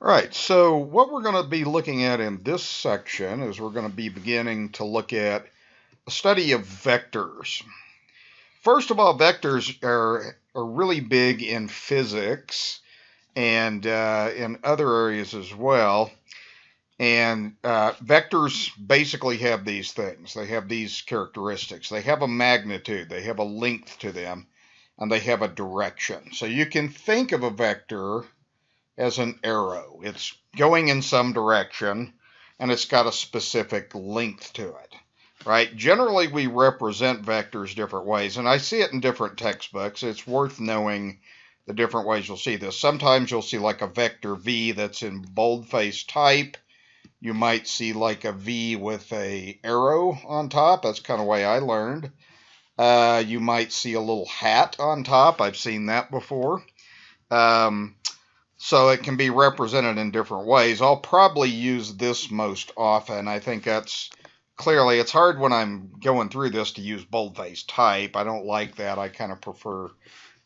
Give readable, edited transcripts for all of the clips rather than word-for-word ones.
All right, so what we're going to be looking at in this section is we're going to be beginning to look at a study of vectors. First of all, vectors are really big in physics and in other areas as well. And vectors basically have these things. They have these characteristics. They have a magnitude, they have a length to them, and they have a direction. So you can think of a vector as an arrow. It's going in some direction, and it's got a specific length to it, right? Generally, we represent vectors different ways, and I see it in different textbooks. It's worth knowing the different ways you'll see this. Sometimes you'll see like a vector V that's in boldface type. You might see like a V with a arrow on top. That's kind of the way I learned. You might see a little hat on top. I've seen that before. So it can be represented in different ways. I'll probably use this most often. I think that's clearly, it's hard when I'm going through this to use boldface type. I don't like that. I kind of prefer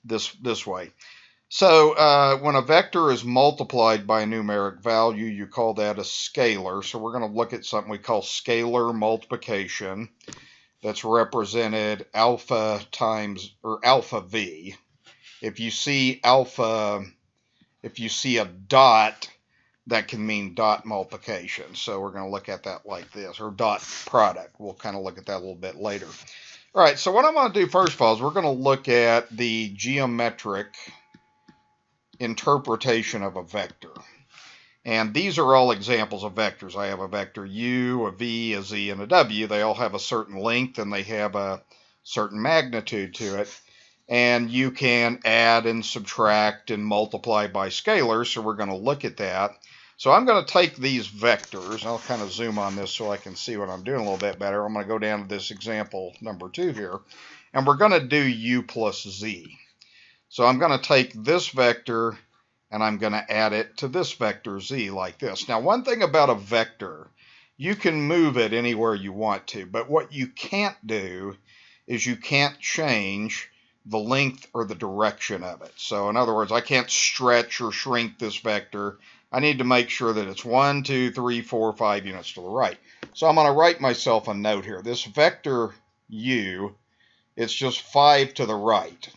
this way. So when a vector is multiplied by a numeric value, you call that a scalar. So we're going to look at something we call scalar multiplication. That's represented alpha times, or alpha v. If you see a dot, that can mean dot multiplication. So we're going to look at that like this, or dot product. We'll kind of look at that a little bit later. All right, so what I'm going to do first of all is we're going to look at the geometric interpretation of a vector. And these are all examples of vectors. I have a vector u, a v, a z, and a w. They all have a certain length and they have a certain magnitude to it. And you can add and subtract and multiply by scalars, so we're going to look at that. So I'm going to take these vectors. I'll kind of zoom on this so I can see what I'm doing a little bit better. I'm going to go down to this example number 2 here, and we're going to do u plus z. So I'm going to take this vector and I'm going to add it to this vector z like this. Now, one thing about a vector, you can move it anywhere you want to, but what you can't do is you can't change the length or the direction of it. So in other words, I can't stretch or shrink this vector. I need to make sure that it's 1, 2, 3, 4, 5 units to the right. So I'm going to write myself a note here. This vector u, it's just 5 to the right.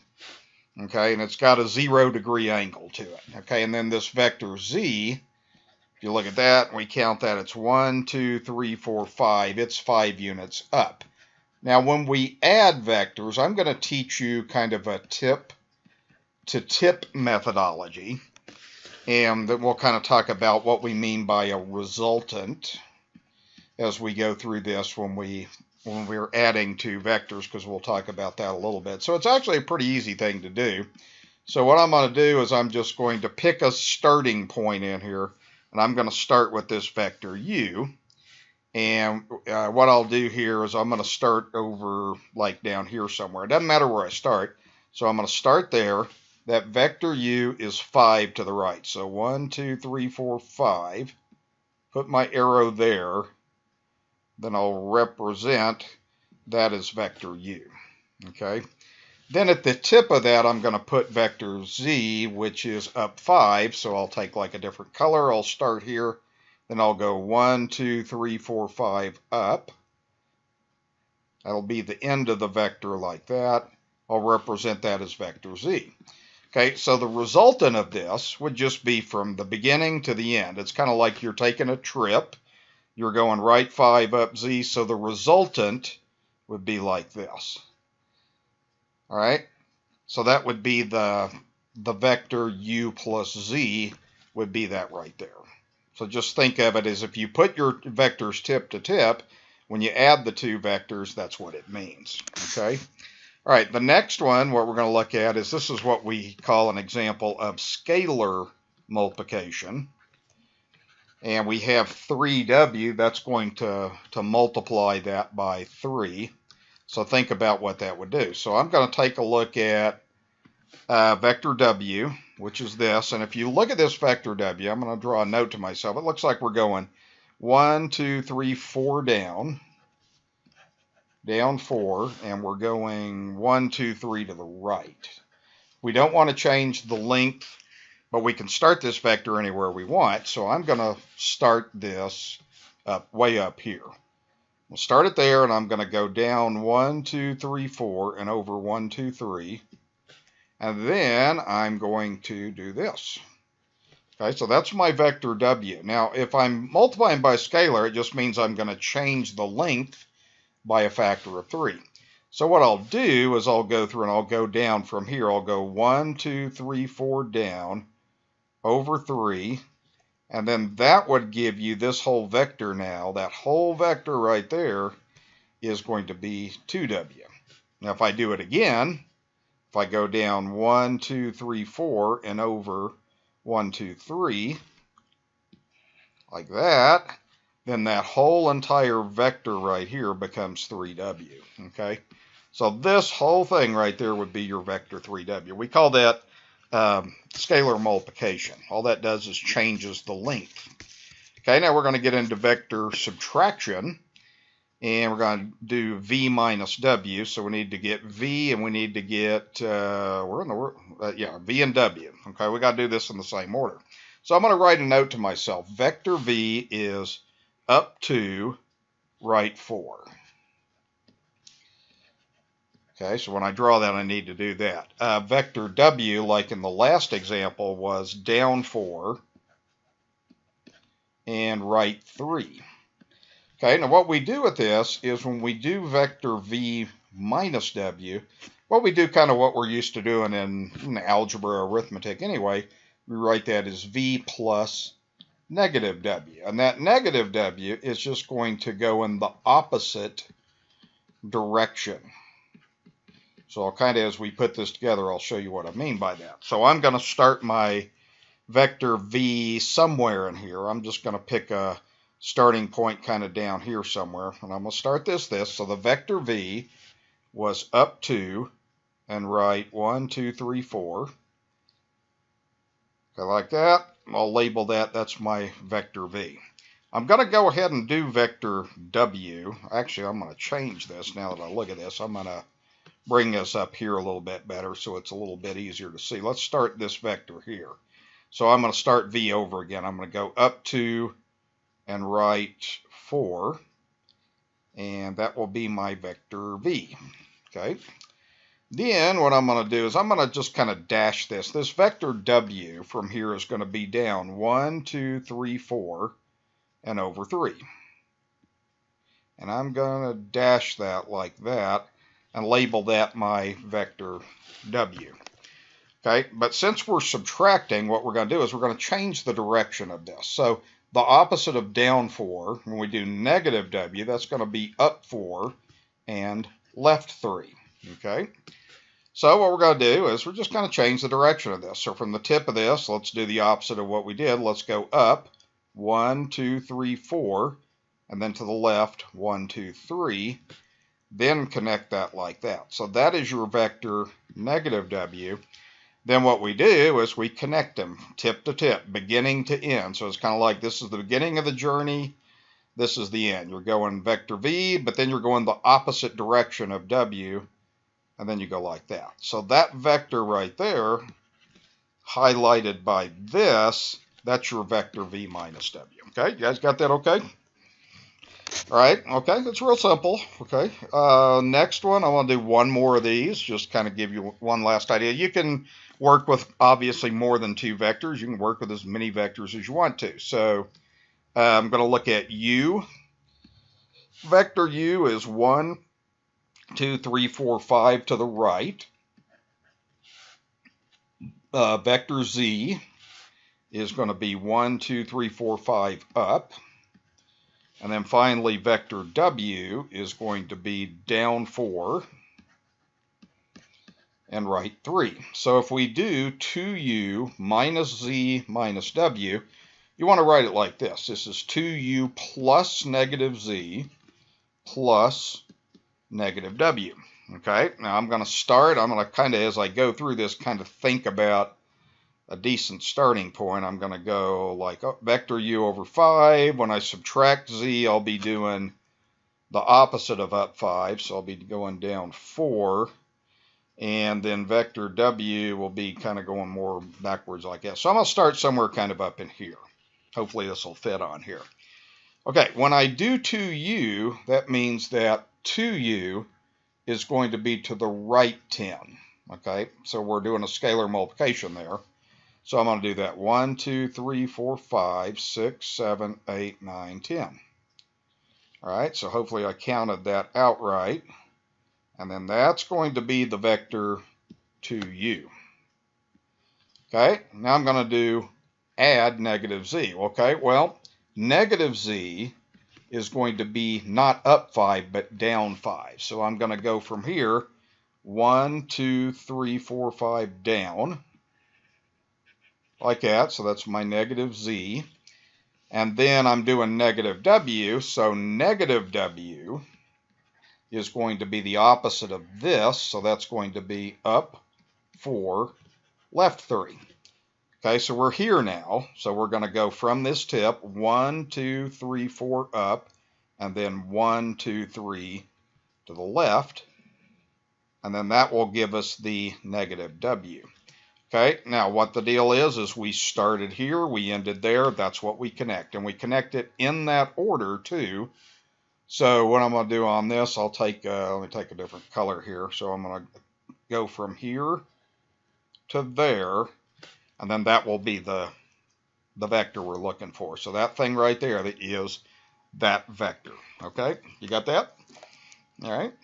Okay, and it's got a 0-degree angle to it. Okay, and then this vector z, if you look at that and we count that, it's 1, 2, 3, 4, 5. It's 5 units up. Now, when we add vectors, I'm going to teach you kind of a tip-to-tip methodology. And then we'll kind of talk about what we mean by a resultant as we go through this when we're adding two vectors, because we'll talk about that a little bit. So it's actually a pretty easy thing to do. So what I'm going to do is I'm just going to pick a starting point in here, and I'm going to start with this vector u. And what I'll do here is I'm going to start over like down here somewhere. It doesn't matter where I start. So I'm going to start there. That vector u is 5 to the right. So 1, 2, 3, 4, 5. Put my arrow there. Then I'll represent that as vector u. Okay. Then at the tip of that, I'm going to put vector z, which is up 5. So I'll take like a different color. I'll start here. Then I'll go 1, 2, 3, 4, 5 up. That'll be the end of the vector like that. I'll represent that as vector z. Okay, so the resultant of this would just be from the beginning to the end. It's kind of like you're taking a trip. You're going right 5 up z, so the resultant would be like this. All right, so that would be the vector u plus z would be that right there. So just think of it as if you put your vectors tip to tip, when you add the two vectors, that's what it means. Okay. All right, the next one, what we're going to look at is this is what we call an example of scalar multiplication. And we have 3w, that's going to multiply that by 3. So think about what that would do. So I'm going to take a look at vector w, which is this. And if you look at this vector w, I'm going to draw a note to myself. It looks like we're going 1, 2, 3, 4 down 4, and we're going 1, 2, 3 to the right. We don't want to change the length But we can start this vector anywhere we want. So I'm going to start this way up here. We'll start it there, and I'm going to go down 1, 2, 3, 4, and over 1, 2, 3. And then I'm going to do this. Okay, so that's my vector W. Now, if I'm multiplying by a scalar, it just means I'm going to change the length by a factor of 3. So what I'll do is I'll go through and I'll go down from here. I'll go 1, 2, 3, 4 down over 3. And then that would give you this whole vector now. That whole vector right there is going to be 2W. Now, if I do it again, if I go down 1, 2, 3, 4 and over 1, 2, 3, like that, then that whole entire vector right here becomes 3W, okay? So this whole thing right there would be your vector 3W. We call that scalar multiplication. All that does is changes the length. Okay, now we're going to get into vector subtraction, and we're going to do V minus W. So we need to get V, and we need to get, V and W. Okay, we got to do this in the same order. So I'm going to write a note to myself. Vector V is up to right 4. Okay, so when I draw that, I need to do that. Vector W, like in the last example, was down 4 and right 3. Okay, now what we do with this is when we do vector V minus W, what we do kind of what we're used to doing in algebra or arithmetic anyway, we write that as V plus negative W. And that negative W is just going to go in the opposite direction. So I'll kind of, as we put this together, I'll show you what I mean by that. So I'm going to start my vector V somewhere in here. I'm just going to pick a starting point kind of down here somewhere. And I'm going to start this. So the vector V was up to and right 1, 2, 3, 4. Okay, like that. I'll label that. That's my vector V. I'm going to go ahead and do vector W. Actually, I'm going to change this now that I look at this. I'm going to bring this up here a little bit better so it's a little bit easier to see. Let's start this vector here. So I'm going to start V over again. I'm going to go up to and right 4, and that will be my vector V. Okay. Then what I'm going to do is I'm going to just kind of dash this. This vector W from here is going to be down 1, 2, 3, 4, and over 3. And I'm going to dash that like that and label that my vector W. Okay, but since we're subtracting, what we're going to do is we're going to change the direction of this. So the opposite of down 4, when we do negative W, that's going to be up 4 and left 3. Okay, so what we're going to do is we're just going to change the direction of this. So from the tip of this, let's do the opposite of what we did. Let's go up 1, 2, 3, 4, and then to the left 1, 2, 3. Then connect that like that. So that is your vector negative W. Then what we do is we connect them tip to tip, beginning to end. So it's kind of like this is the beginning of the journey, this is the end. You're going vector V, but then you're going the opposite direction of W, and then you go like that. So that vector right there, highlighted by this, that's your vector V minus W. Okay, you guys got that okay? All right, okay, that's real simple, okay. Next one, I want to do one more of these, just kind of give you one last idea. You can work with, obviously, more than 2 vectors. You can work with as many vectors as you want to. So I'm going to look at U. Vector U is 1, 2, 3, 4, 5 to the right. Vector Z is going to be 1, 2, 3, 4, 5 up. And then finally, vector W is going to be down 4 and right 3. So if we do 2U minus Z minus W, you want to write it like this. This is 2U plus negative Z plus negative W. Okay, now I'm going to start. I'm going to kind of, as I go through this, kind of think about a decent starting point. I'm going to go like vector U over 5. When I subtract Z, I'll be doing the opposite of up 5. So I'll be going down 4. and then vector W will be kind of going more backwards like that. So I'm going to start somewhere kind of up in here. Hopefully this will fit on here. Okay, when I do 2u, that means that 2u is going to be to the right 10. Okay, so we're doing a scalar multiplication there. So I'm going to do that 1, 2, 3, 4, 5, 6, 7, 8, 9, 10. All right, so hopefully I counted that out right. And then that's going to be the vector 2u. Okay, now I'm going to do add negative z. Okay, well, negative z is going to be not up 5, but down 5. So I'm going to go from here, 1, 2, 3, 4, 5, down, like that. So that's my negative z. And then I'm doing negative w, so negative w is going to be the opposite of this, so that's going to be up 4, left 3. Okay, so we're here now, so we're going to go from this tip, 1, 2, 3, 4 up, and then 1, 2, 3 to the left, and then that will give us the negative w. Okay, now what the deal is we started here, we ended there, that's what we connect, and we connect it in that order too. So what I'm going to do on this, I'll take, let me take a different color here. So I'm going to go from here to there, and then that will be the vector we're looking for. So that thing right there that is that vector. Okay, you got that? All right.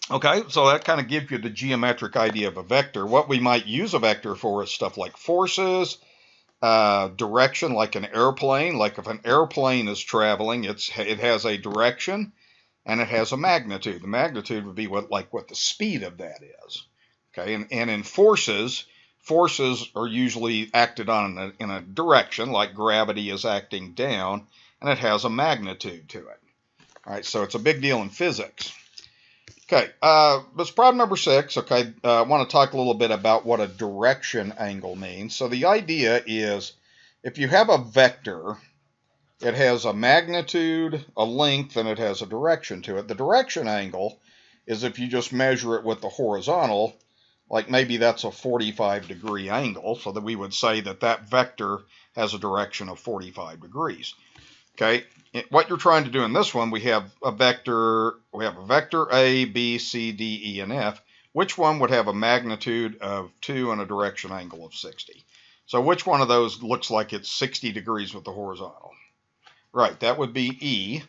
Okay, so that kind of gives you the geometric idea of a vector. What we might use a vector for is stuff like forces, direction, like an airplane. Like if an airplane is traveling, it has a direction and it has a magnitude. The magnitude would be what the speed of that is. Okay, and in forces are usually acted on in a direction, like gravity is acting down, and it has a magnitude to it. All right, so it's a big deal in physics. Okay, that's problem number 6. Okay, I want to talk a little bit about what a direction angle means. So the idea is if you have a vector, it has a magnitude, a length, and it has a direction to it. The direction angle is if you just measure it with the horizontal, like maybe that's a 45-degree angle, so that we would say that that vector has a direction of 45 degrees. Okay, what you're trying to do in this one, we have a vector A, B, C, D, E, and F. Which one would have a magnitude of 2 and a direction angle of 60? So which one of those looks like it's 60 degrees with the horizontal? Right, that would be E.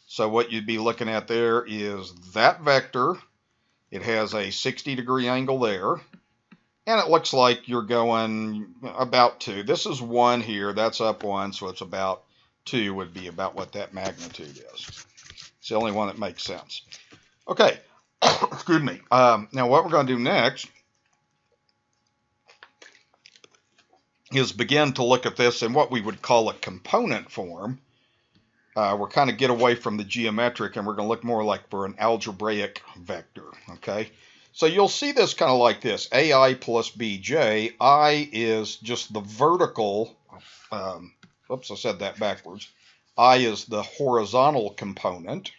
So what you'd be looking at there is that vector. It has a 60-degree angle there. And it looks like you're going about 2. This is 1 here. That's up 1, so it's about 2 would be about what that magnitude is. It's the only one that makes sense. Okay, excuse me. Now what we're going to do next is begin to look at this in what we would call a component form. We're kind of get away from the geometric, and we're going to look more like for an algebraic vector. Okay, so you'll see this kind of like this: AI plus BJ. I is just the vertical. Oops, I said that backwards. I is the horizontal component.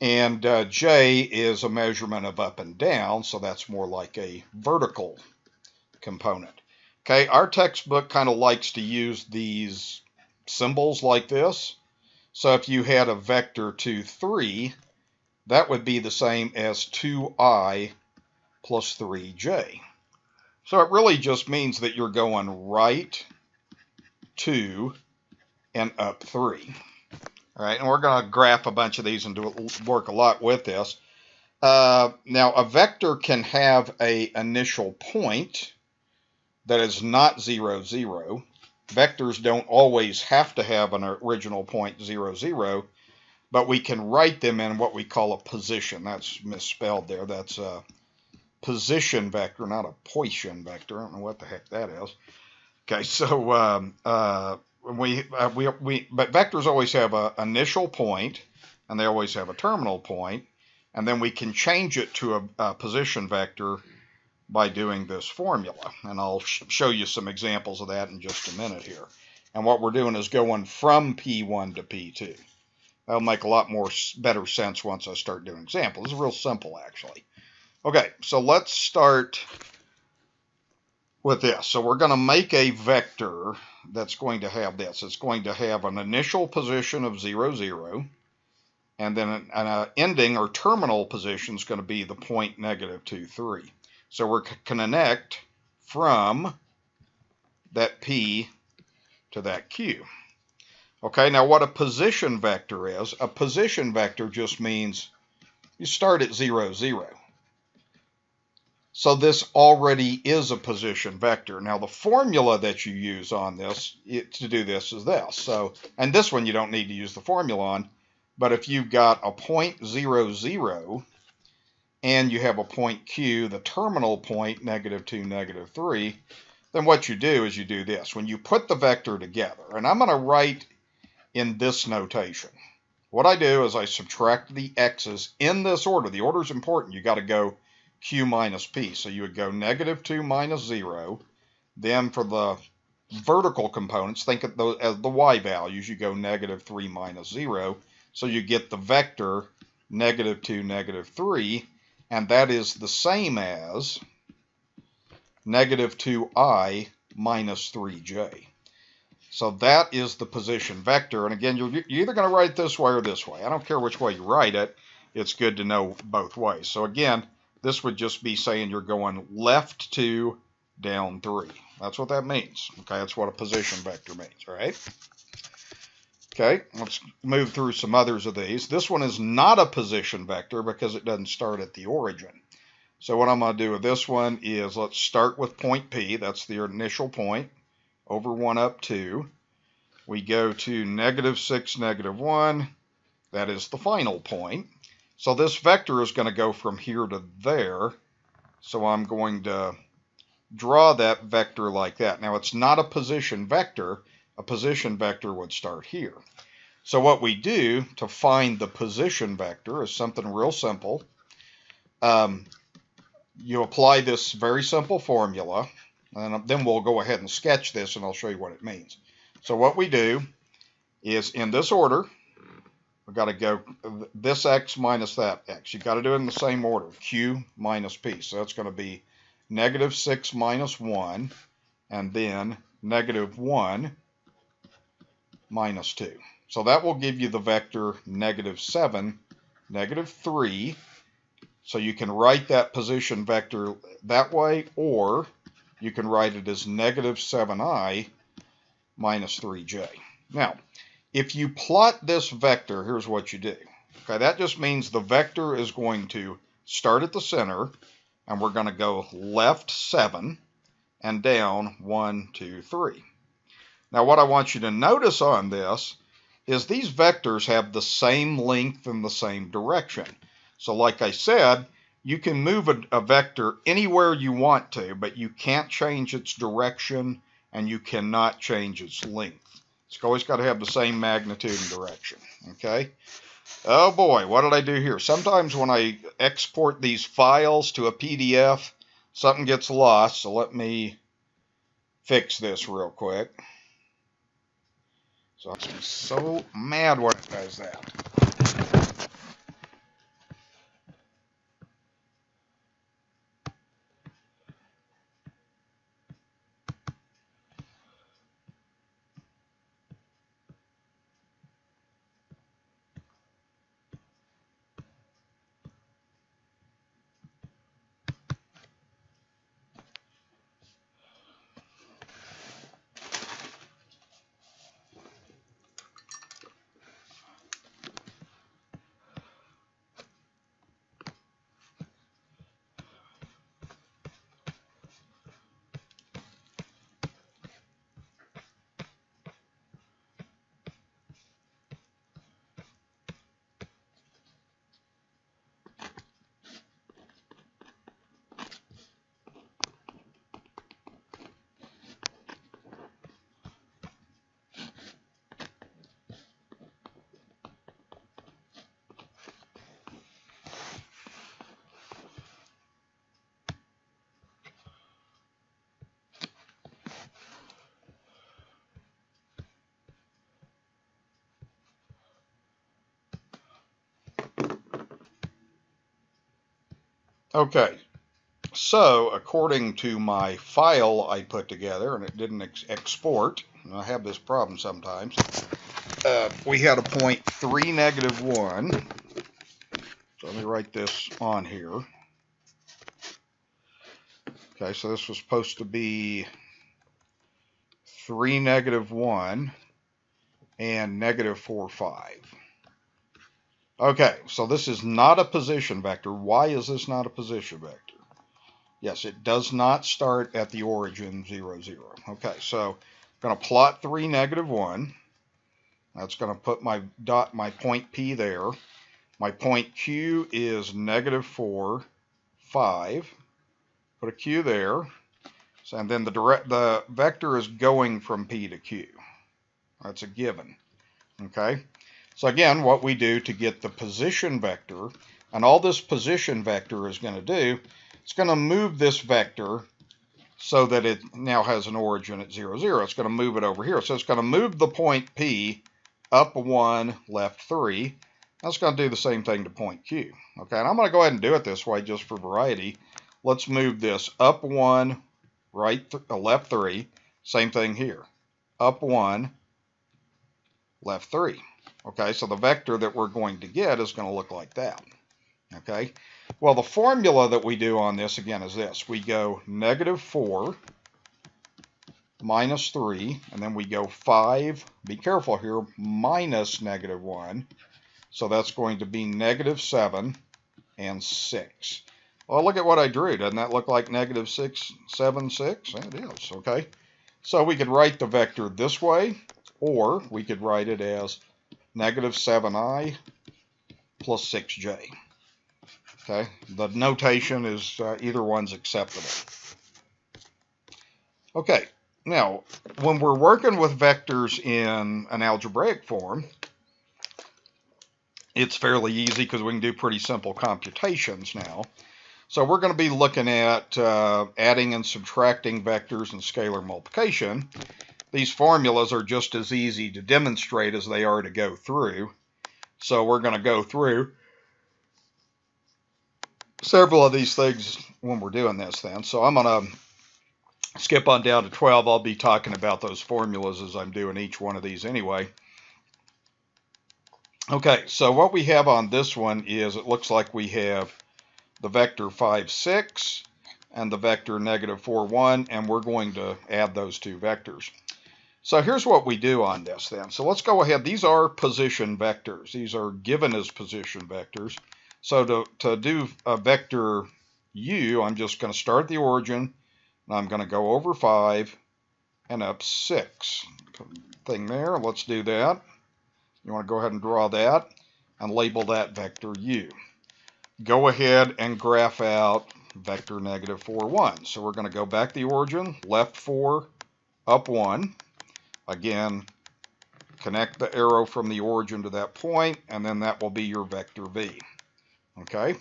And J is a measurement of up and down, so that's more like a vertical component. Okay, our textbook kind of likes to use these symbols like this. So if you had a vector 2, 3, that would be the same as 2I plus 3J. So it really just means that you're going right 2 and up 3. All right, and we're going to graph a bunch of these and work a lot with this. Now, a vector can have an initial point that is not 0, 0. Vectors don't always have to have an original point 0, 0, but we can write them in what we call a position. That's misspelled there. That's a position vector, not a Poisson vector. I don't know what the heck that is. Okay, so but vectors always have an initial point, and they always have a terminal point, and then we can change it to a position vector by doing this formula. And I'll show you some examples of that in just a minute here. And what we're doing is going from P1 to P2. That'll make a lot more better sense once I start doing examples. This is real simple, actually. Okay, so let's start with this. So we're going to make a vector that's going to have this. It's going to have an initial position of 0, 0, and then an ending or terminal position is going to be the point -2, 3. So we're going to connect from that P to that Q. Okay, now what a position vector is, a position vector just means you start at 0, 0. So this already is a position vector. Now the formula that you use on this to do this is this. So, and this one you don't need to use the formula on, but if you've got a point 0, 0, and you have a point Q, the terminal point, -2, -3, then what you do is you do this. When you put the vector together, and I'm going to write in this notation. What I do is I subtract the x's in this order. The order is important. You got to go Q minus P. So you would go -2 minus 0. Then for the vertical components, think of those as the y values. You go -3 minus 0. So you get the vector -2, -3. And that is the same as -2i minus 3j. So that is the position vector. And again, you're either going to write it this way or this way. I don't care which way you write it. It's good to know both ways. So again, this would just be saying you're going left 2, down 3. That's what that means. Okay, that's what a position vector means, right? Okay, let's move through some others of these. This one is not a position vector because it doesn't start at the origin. So what I'm going to do with this one is let's start with point P. That's the initial point. Over 1 up 2. We go to -6, -1. That is the final point. So this vector is going to go from here to there. So I'm going to draw that vector like that. Now it's not a position vector. A position vector would start here. So what we do to find the position vector is something real simple. You apply this very simple formula. And then we'll go ahead and sketch this, and I'll show you what it means. So what we do is, in this order, we've got to go this x minus that x. You've got to do it in the same order, Q minus P. So that's going to be -6 minus 1, and then -1 minus 2. So that will give you the vector -7, -3. So you can write that position vector that way, or you can write it as -7i minus 3j. Now, if you plot this vector, here's what you do. Okay, that just means the vector is going to start at the center, and we're going to go left 7 and down 1, 2, 3. Now, what I want you to notice on this is these vectors have the same length and the same direction. So like I said, you can move a vector anywhere you want to, but you can't change its direction and you cannot change its length. It's always got to have the same magnitude and direction. Okay? Oh boy, what did I do here? Sometimes when I export these files to a PDF, something gets lost, so let me fix this real quick. So I'm so mad when it does that. Okay, so according to my file I put together, and it didn't export, and I have this problem sometimes, we had a point 3, -1. So let me write this on here. Okay, so this was supposed to be 3, -1 and -4, 5. Okay, so this is not a position vector. Why is this not a position vector? Yes, it does not start at the origin 0, 0. Okay, so I'm going to plot 3, -1. That's going to put my point P there. My point Q is -4, 5. Put a Q there. So, and then the vector is going from P to Q. That's a given. Okay. So again, what we do to get the position vector, and all this position vector is going to do, it's going to move this vector so that it now has an origin at 0, 0. It's going to move it over here. So it's going to move the point P up 1, left 3. That's going to do the same thing to point Q. Okay, and I'm going to go ahead and do it this way just for variety. Let's move this up 1, left 3. Same thing here. Up 1, left 3. Okay, so the vector that we're going to get is going to look like that. Okay, well, the formula that we do on this, again, is this. We go -4 minus 3, and then we go 5, be careful here, minus -1. So that's going to be -7 and 6. Well, look at what I drew. Doesn't that look like -6, 7, 6? It is, okay. So we could write the vector this way, or we could write it as -7i plus 6j. Okay, the notation is either one's acceptable. Okay, now when we're working with vectors in an algebraic form, it's fairly easy because we can do pretty simple computations now. So we're going to be looking at adding and subtracting vectors and scalar multiplication. These formulas are just as easy to demonstrate as they are to go through. So we're going to go through several of these things when we're doing this then. So I'm going to skip on down to 12. I'll be talking about those formulas as I'm doing each one of these anyway. Okay, so what we have on this one is it looks like we have the vector 5, 6 and the vector -4, 1, and we're going to add those two vectors. So here's what we do on this then. So let's go ahead. These are position vectors. These are given as position vectors. So to do a vector u, I'm just going to start at the origin, and I'm going to go over 5 and up 6. Thing there. Let's do that. You want to go ahead and draw that and label that vector u. Go ahead and graph out vector -4, 1. So we're going to go back the origin, left 4, up 1. Again, connect the arrow from the origin to that point, and then that will be your vector v. Okay?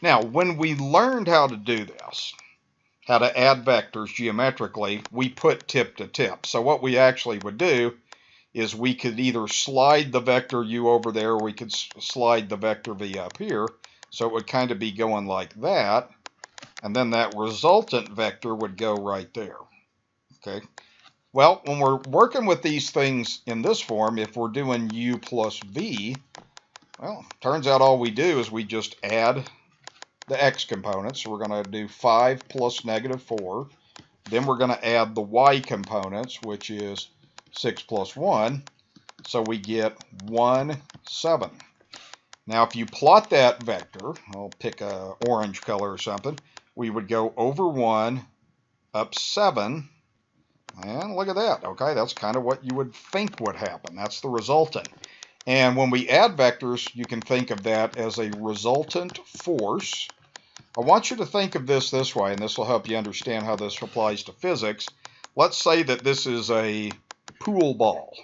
Now, when we learned how to do this, how to add vectors geometrically, we put tip to tip. So what we actually would do is we could either slide the vector u over there, or we could slide the vector v up here. So it would kind of be going like that, and then that resultant vector would go right there. Okay. Well, when we're working with these things in this form, if we're doing u plus v, well, turns out all we do is we just add the x components. So we're going to do 5 plus -4. Then we're going to add the y components, which is 6 plus 1. So we get 1, 7. Now, if you plot that vector, I'll pick a orange color or something, we would go over 1, up 7, and look at that. Okay, that's kind of what you would think would happen. That's the resultant. And when we add vectors, you can think of that as a resultant force. I want you to think of this way, and this will help you understand how this applies to physics. Let's say that this is a pool ball.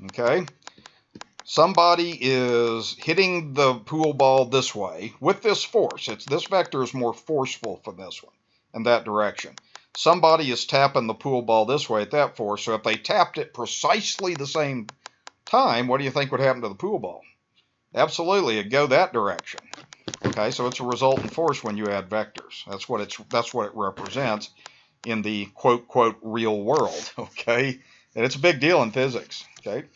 Okay? Somebody is hitting the pool ball this way with this force. This vector is more forceful for this one in that direction. Somebody is tapping the pool ball this way at that force. So if they tapped it precisely the same time, what do you think would happen to the pool ball? Absolutely, it'd go that direction. Okay, so it's a resultant force when you add vectors. That's what it represents in the quote quote real world. Okay, and it's a big deal in physics. Okay.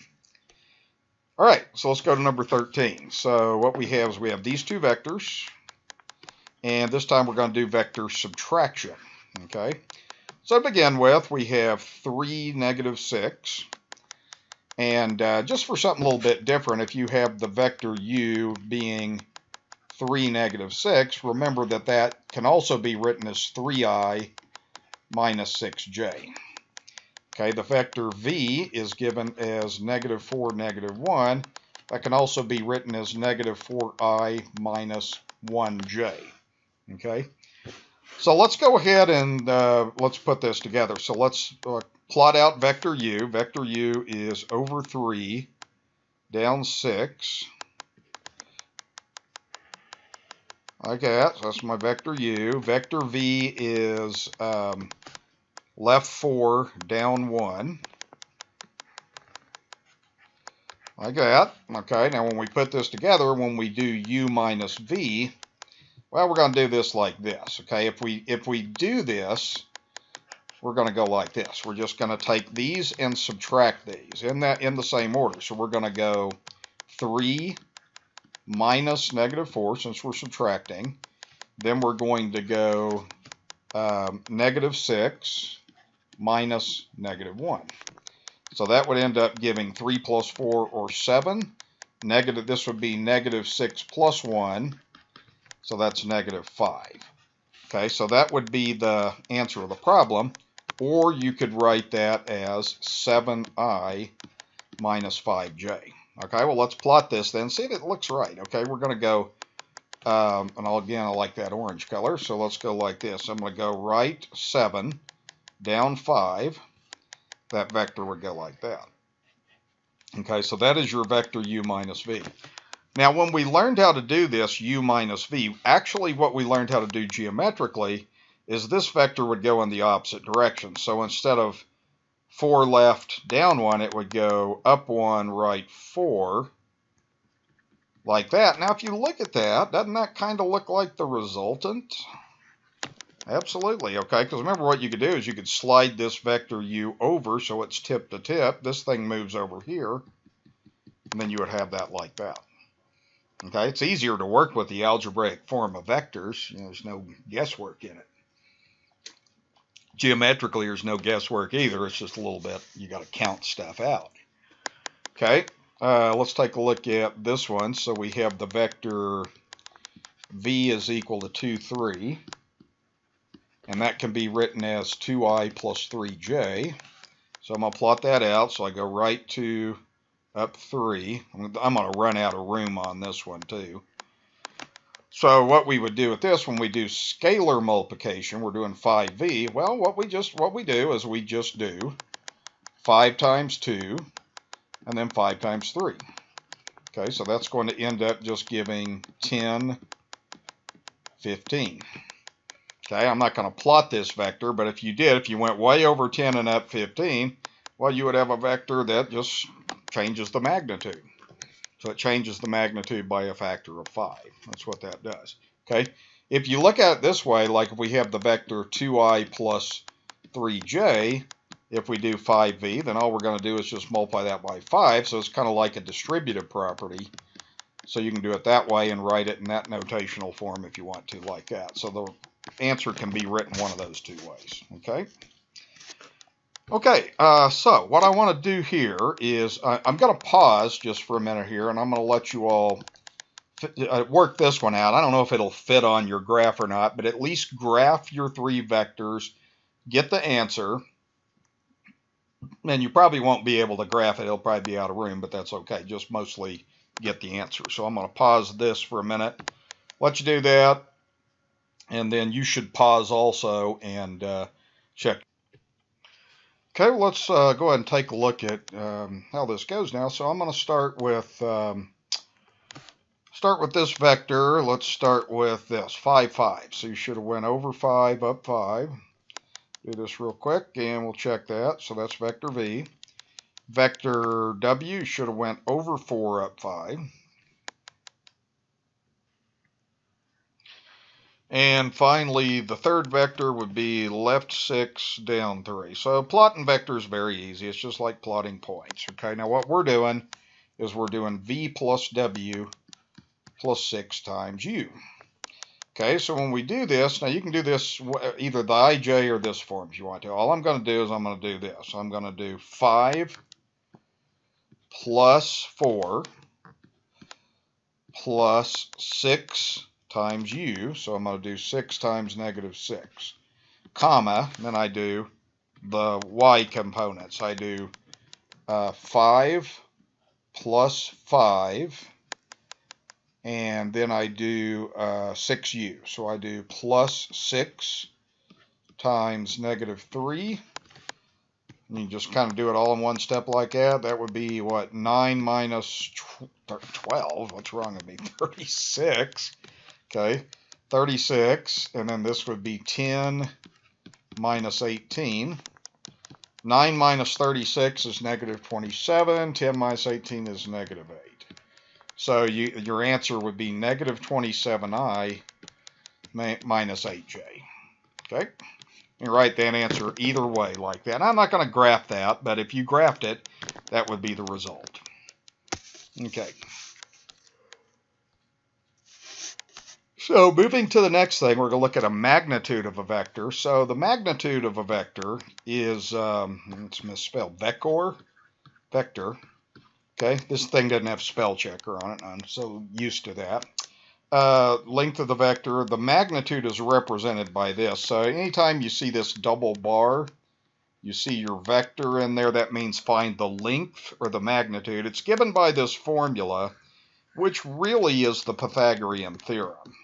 All right, so let's go to number 13. So what we have is we have these two vectors, and this time we're going to do vector subtraction. Okay, so to begin with, we have 3, -6. And just for something a little bit different, if you have the vector u being 3, -6, remember that that can also be written as 3i minus 6j. Okay, the vector v is given as -4, -1. That can also be written as -4i minus 1j. Okay, so let's go ahead and let's put this together. So let's plot out vector u. Vector u is over 3 down 6. Like that. So that's my vector u. Vector v is left 4 down 1. Like that. Okay, now when we put this together, when we do u minus v, well, we're going to do this like this. Okay, if we do this, we're going to go like this. We're just going to take these and subtract these in the same order. So we're going to go 3 minus -4 since we're subtracting. Then we're going to go -6 minus -1. So that would end up giving 3 plus 4 or 7. This would be -6 plus 1. So that's -5. Okay, so that would be the answer of the problem. Or you could write that as 7i minus 5j. Okay, well, let's plot this then. See if it looks right. Okay, we're going to go, and again, I like that orange color. So let's go like this. I'm going to go right 7, down 5. That vector would go like that. Okay, so that is your vector u minus v. Now, when we learned how to do this u minus v, actually what we learned how to do geometrically is this vector would go in the opposite direction. So instead of 4 left, down 1, it would go up 1, right 4, like that. Now, if you look at that, doesn't that kind of look like the resultant? Absolutely, okay, because remember what you could do is you could slide this vector u over so it's tip to tip. This thing moves over here, and then you would have that like that. Okay, it's easier to work with the algebraic form of vectors. There's no guesswork in it. Geometrically, there's no guesswork either. It's just a little bit, you got to count stuff out. Okay, let's take a look at this one. So we have the vector v is equal to 2, 3. And that can be written as 2i plus 3j. So I'm going to plot that out. So I go right 2, up 3. I'm going to run out of room on this one too. So what we would do with this, when we do scalar multiplication, we're doing 5v. Well, what we do is we just do 5 times 2, and then 5 times 3. Okay, so that's going to end up just giving 10, 15. Okay, I'm not going to plot this vector, but if you went way over 10 and up 15, well, you would have a vector that just changes the magnitude. So it changes the magnitude by a factor of 5. That's what that does. Okay, if you look at it this way, like if we have the vector 2i plus 3j, if we do 5v, then all we're going to do is just multiply that by 5. So it's kind of like a distributive property. So you can do it that way and write it in that notational form if you want to, like that. So the answer can be written one of those two ways. Okay. Okay, so what I want to do here is I'm going to pause just for a minute here, and I'm going to let you all work this one out. I don't know if it'll fit on your graph or not, but at least graph your 3 vectors, get the answer, and you probably won't be able to graph it. It'll probably be out of room, but that's okay. Just mostly get the answer. So I'm going to pause this for a minute, let you do that, and then you should pause also and check. Okay, well, let's go ahead and take a look at how this goes now. So I'm going to start with this vector. Let's start with this 5, 5. So you should have went over 5, up 5. Do this real quick, and we'll check that. So that's vector v. Vector w should have went over 4, up 5. And finally, the third vector would be left 6, down 3. So plotting vectors is very easy. It's just like plotting points. Okay, now what we're doing is we're doing v plus w plus 6 times u. Okay, so when we do this, now you can do this either the ij or this form if you want to. All I'm going to do is I'm going to do this. I'm going to do 5 plus 4 plus 6 times u. So I'm going to do 6 times negative 6, comma, then I do the y components. I do 5 plus 5, and then I do 6u. So I do plus 6 times negative 3. And you just kind of do it all in one step like that. That would be, what, 9 minus 12. What's wrong with me? 36. Okay, 36. And then this would be 10 minus 18. 9 minus 36 is negative 27. 10 minus 18 is negative 8. So your answer would be negative 27i minus 8j. Okay? You write that answer either way like that. And I'm not going to graph that, but if you graphed it, that would be the result. Okay. So moving to the next thing, we're going to look at a magnitude of a vector. So the magnitude of a vector is, it's misspelled, vector. Okay, this thing doesn't have spell checker on it. I'm so used to that. Length of the vector, the magnitude is represented by this. So anytime you see this double bar, you see your vector in there, that means find the length or the magnitude. It's given by this formula, which really is the Pythagorean theorem.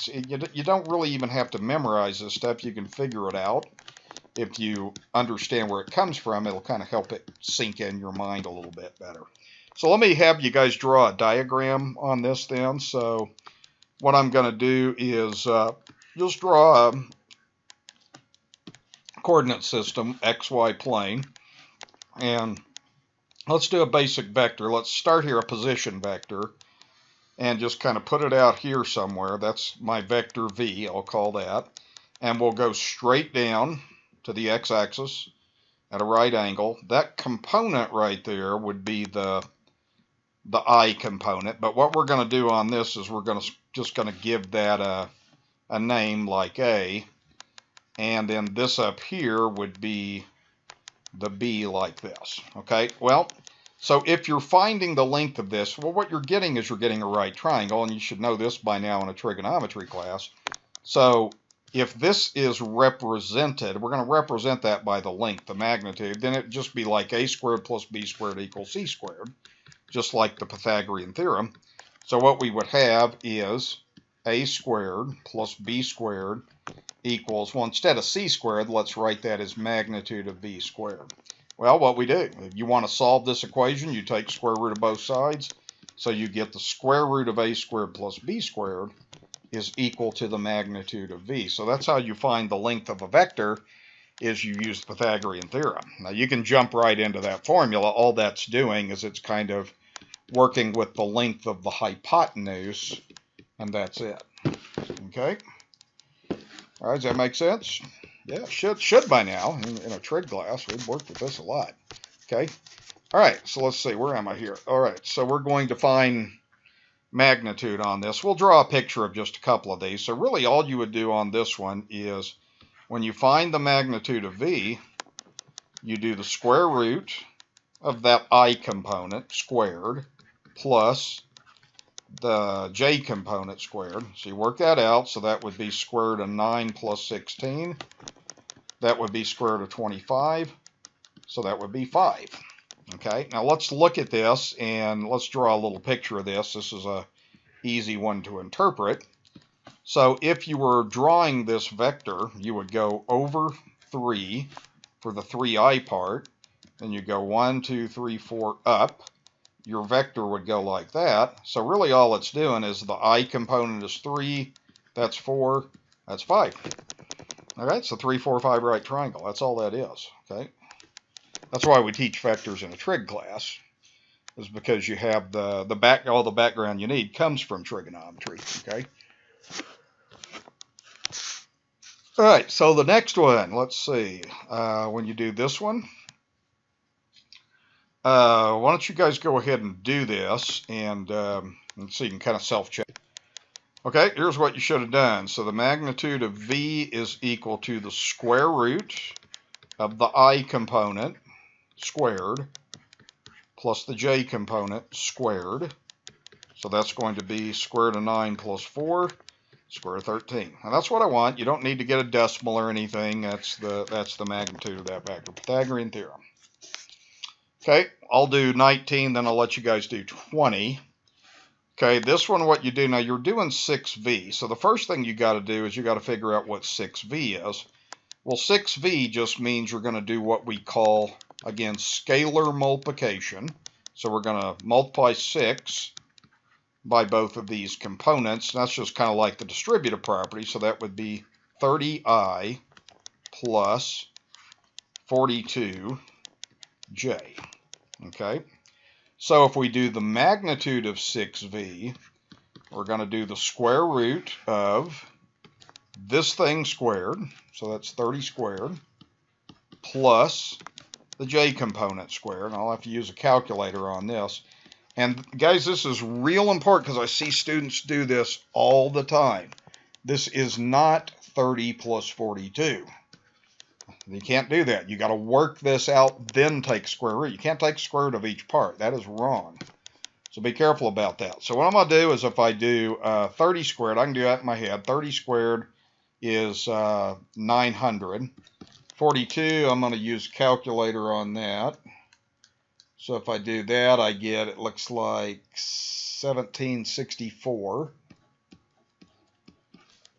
You don't really even have to memorize this stuff. You can figure it out. If you understand where it comes from, it'll kind of help it sink in your mind a little bit better. So let me have you guys draw a diagram on this then. So what I'm going to do is just draw a coordinate system, xy plane, and let's do a basic vector. Let's start here, a position vector, and just kind of put it out here somewhere. That's my vector v, I'll call that. And we'll go straight down to the x-axis at a right angle. That component right there would be the I component, but what we're going to do on this is we're just going to give that a name like A, and then this up here would be the B like this. Okay, well, so if you're finding the length of this, well, what you're getting is you're getting a right triangle, and you should know this by now in a trigonometry class. So if this is represented, we're going to represent that by the length, the magnitude, then it'd just be like a squared plus b squared equals c squared, just like the Pythagorean theorem. So what we would have is a squared plus b squared equals, well, instead of c squared, let's write that as magnitude of b squared. Well, what we do, if you want to solve this equation, you take square root of both sides. So you get the square root of a squared plus b squared is equal to the magnitude of v. So that's how you find the length of a vector, is you use the Pythagorean theorem. Now you can jump right into that formula. All that's doing is it's kind of working with the length of the hypotenuse, and that's it. Okay? All right, does that make sense? Yeah, should by now. In a trig class, we've worked with this a lot. Okay? All right, so let's see. Where am I here? All right, so we're going to find magnitude on this. We'll draw a picture of just a couple of these. So really all you would do on this one is when you find the magnitude of v, you do the square root of that I component squared plus the j component squared. So you work that out. So that would be square root of 9 plus 16. That would be square root of 25. So that would be 5. Okay, now let's look at this and let's draw a little picture of this. This is a easy one to interpret. So if you were drawing this vector, you would go over 3 for the 3i part. Then you go 1, 2, 3, 4 up. Your vector would go like that. So really all it's doing is the I component is 3, that's 4, that's 5. All right, so 3, 4, 5 right triangle. That's all that is. Okay. That's why we teach vectors in a trig class, is because you have all the background you need comes from trigonometry. Okay. All right, so the next one, let's see. When you do this one, why don't you guys go ahead and do this, and so you can kind of self-check. Okay, here's what you should have done. So the magnitude of v is equal to the square root of the I component squared plus the j component squared. So that's going to be square root of 9 plus 4, square root of 13. And that's what I want. You don't need to get a decimal or anything. That's the magnitude of that vector. Pythagorean theorem. Okay, I'll do 19, then I'll let you guys do 20. Okay, this one, what you do, now you're doing 6v. So the first thing you got to do is you got to figure out what 6v is. Well, 6v just means you're going to do what we call, again, scalar multiplication. So we're going to multiply 6 by both of these components. That's just kind of like the distributive property. So that would be 30i plus 42j. Okay. So if we do the magnitude of 6v, we're going to do the square root of this thing squared, so that's 30 squared, plus the j component squared. And I'll have to use a calculator on this. And guys, this is real important because I see students do this all the time. This is not 30 plus 42. You can't do that. You got to work this out, then take square root. You can't take square root of each part. That is wrong. So be careful about that. So what I'm going to do is if I do 30 squared, I can do that in my head. 30 squared is 900. 42, I'm going to use a calculator on that. So if I do that, I get, it looks like 1764.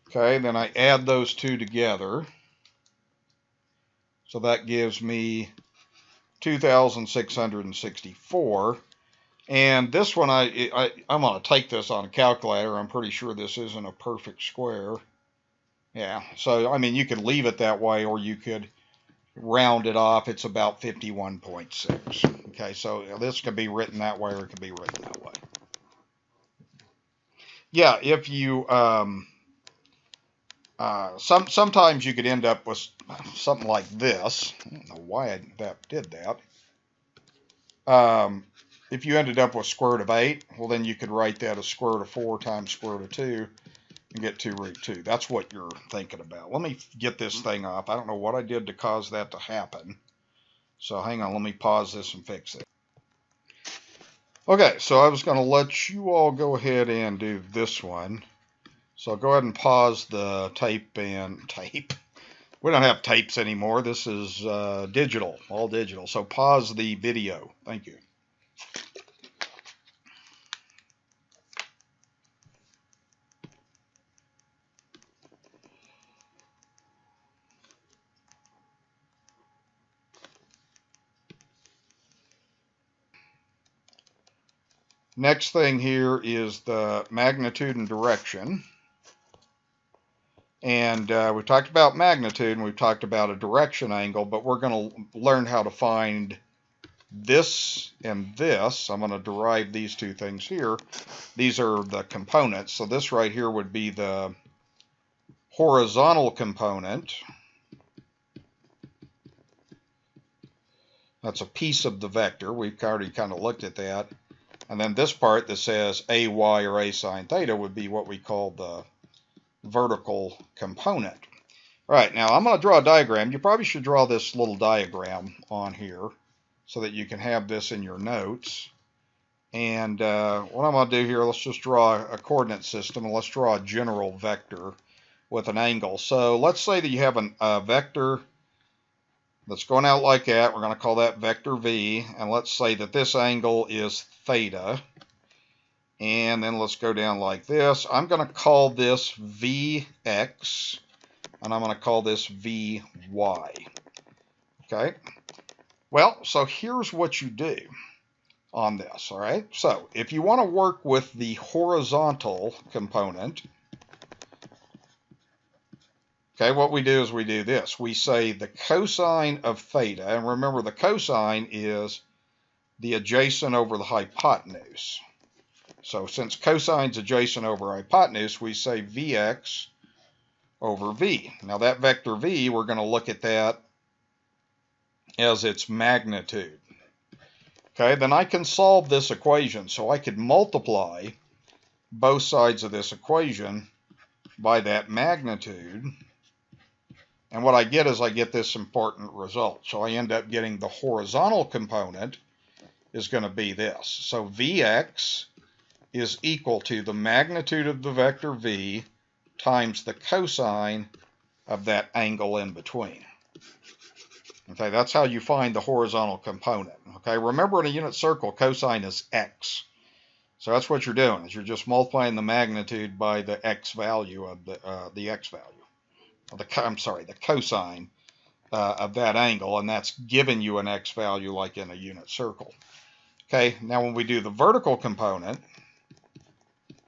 Okay, then I add those two together. So that gives me 2,664. And this one, I'm going to take this on a calculator. I'm pretty sure this isn't a perfect square. Yeah, so, I mean, you could leave it that way, or you could round it off. It's about 51.6. Okay, so this could be written that way, or it could be written that way. Yeah, if you... sometimes you could end up with something like this. I don't know why I did that. If you ended up with square root of 8, well, then you could write that as square root of 4 times square root of 2 and get 2 root 2. That's what you're thinking about. Let me get this thing off. I don't know what I did to cause that to happen. So hang on, let me pause this and fix it. Okay, so I was going to let you all go ahead and do this one. So I'll go ahead and pause the tape and tape. We don't have tapes anymore. This is digital, all digital. So pause the video. Thank you. Next thing here is the magnitude and direction. And we talked about magnitude and we've talked about a direction angle, but we're going to learn how to find this and this. I'm going to derive these two things here. These are the components. So this right here would be the horizontal component. That's a piece of the vector. We've already kind of looked at that. And then this part that says AY or A sine theta would be what we call the vertical component. All right, now I'm going to draw a diagram. You probably should draw this little diagram on here so that you can have this in your notes. And what I'm going to do here, let's just draw a coordinate system, and let's draw a general vector with an angle. So let's say that you have a vector that's going out like that. We're going to call that vector V, and let's say that this angle is theta. And then let's go down like this. I'm going to call this Vx, and I'm going to call this Vy. Okay? Well, so here's what you do on this, all right? So if you want to work with the horizontal component, okay, what we do is we do this. We say the cosine of theta, and remember the cosine is the adjacent over the hypotenuse. So since cosine's adjacent over hypotenuse, we say Vx over v. Now that vector v, we're going to look at that as its magnitude. Okay, then I can solve this equation. So I could multiply both sides of this equation by that magnitude. And what I get is I get this important result. So I end up getting the horizontal component is going to be this. So Vx is equal to the magnitude of the vector v times the cosine of that angle in between. Okay, that's how you find the horizontal component. Okay, remember in a unit circle, cosine is x. So that's what you're doing, is you're just multiplying the magnitude by the x value of the x value. The cosine of that angle, and that's giving you an x value like in a unit circle. Okay, now when we do the vertical component,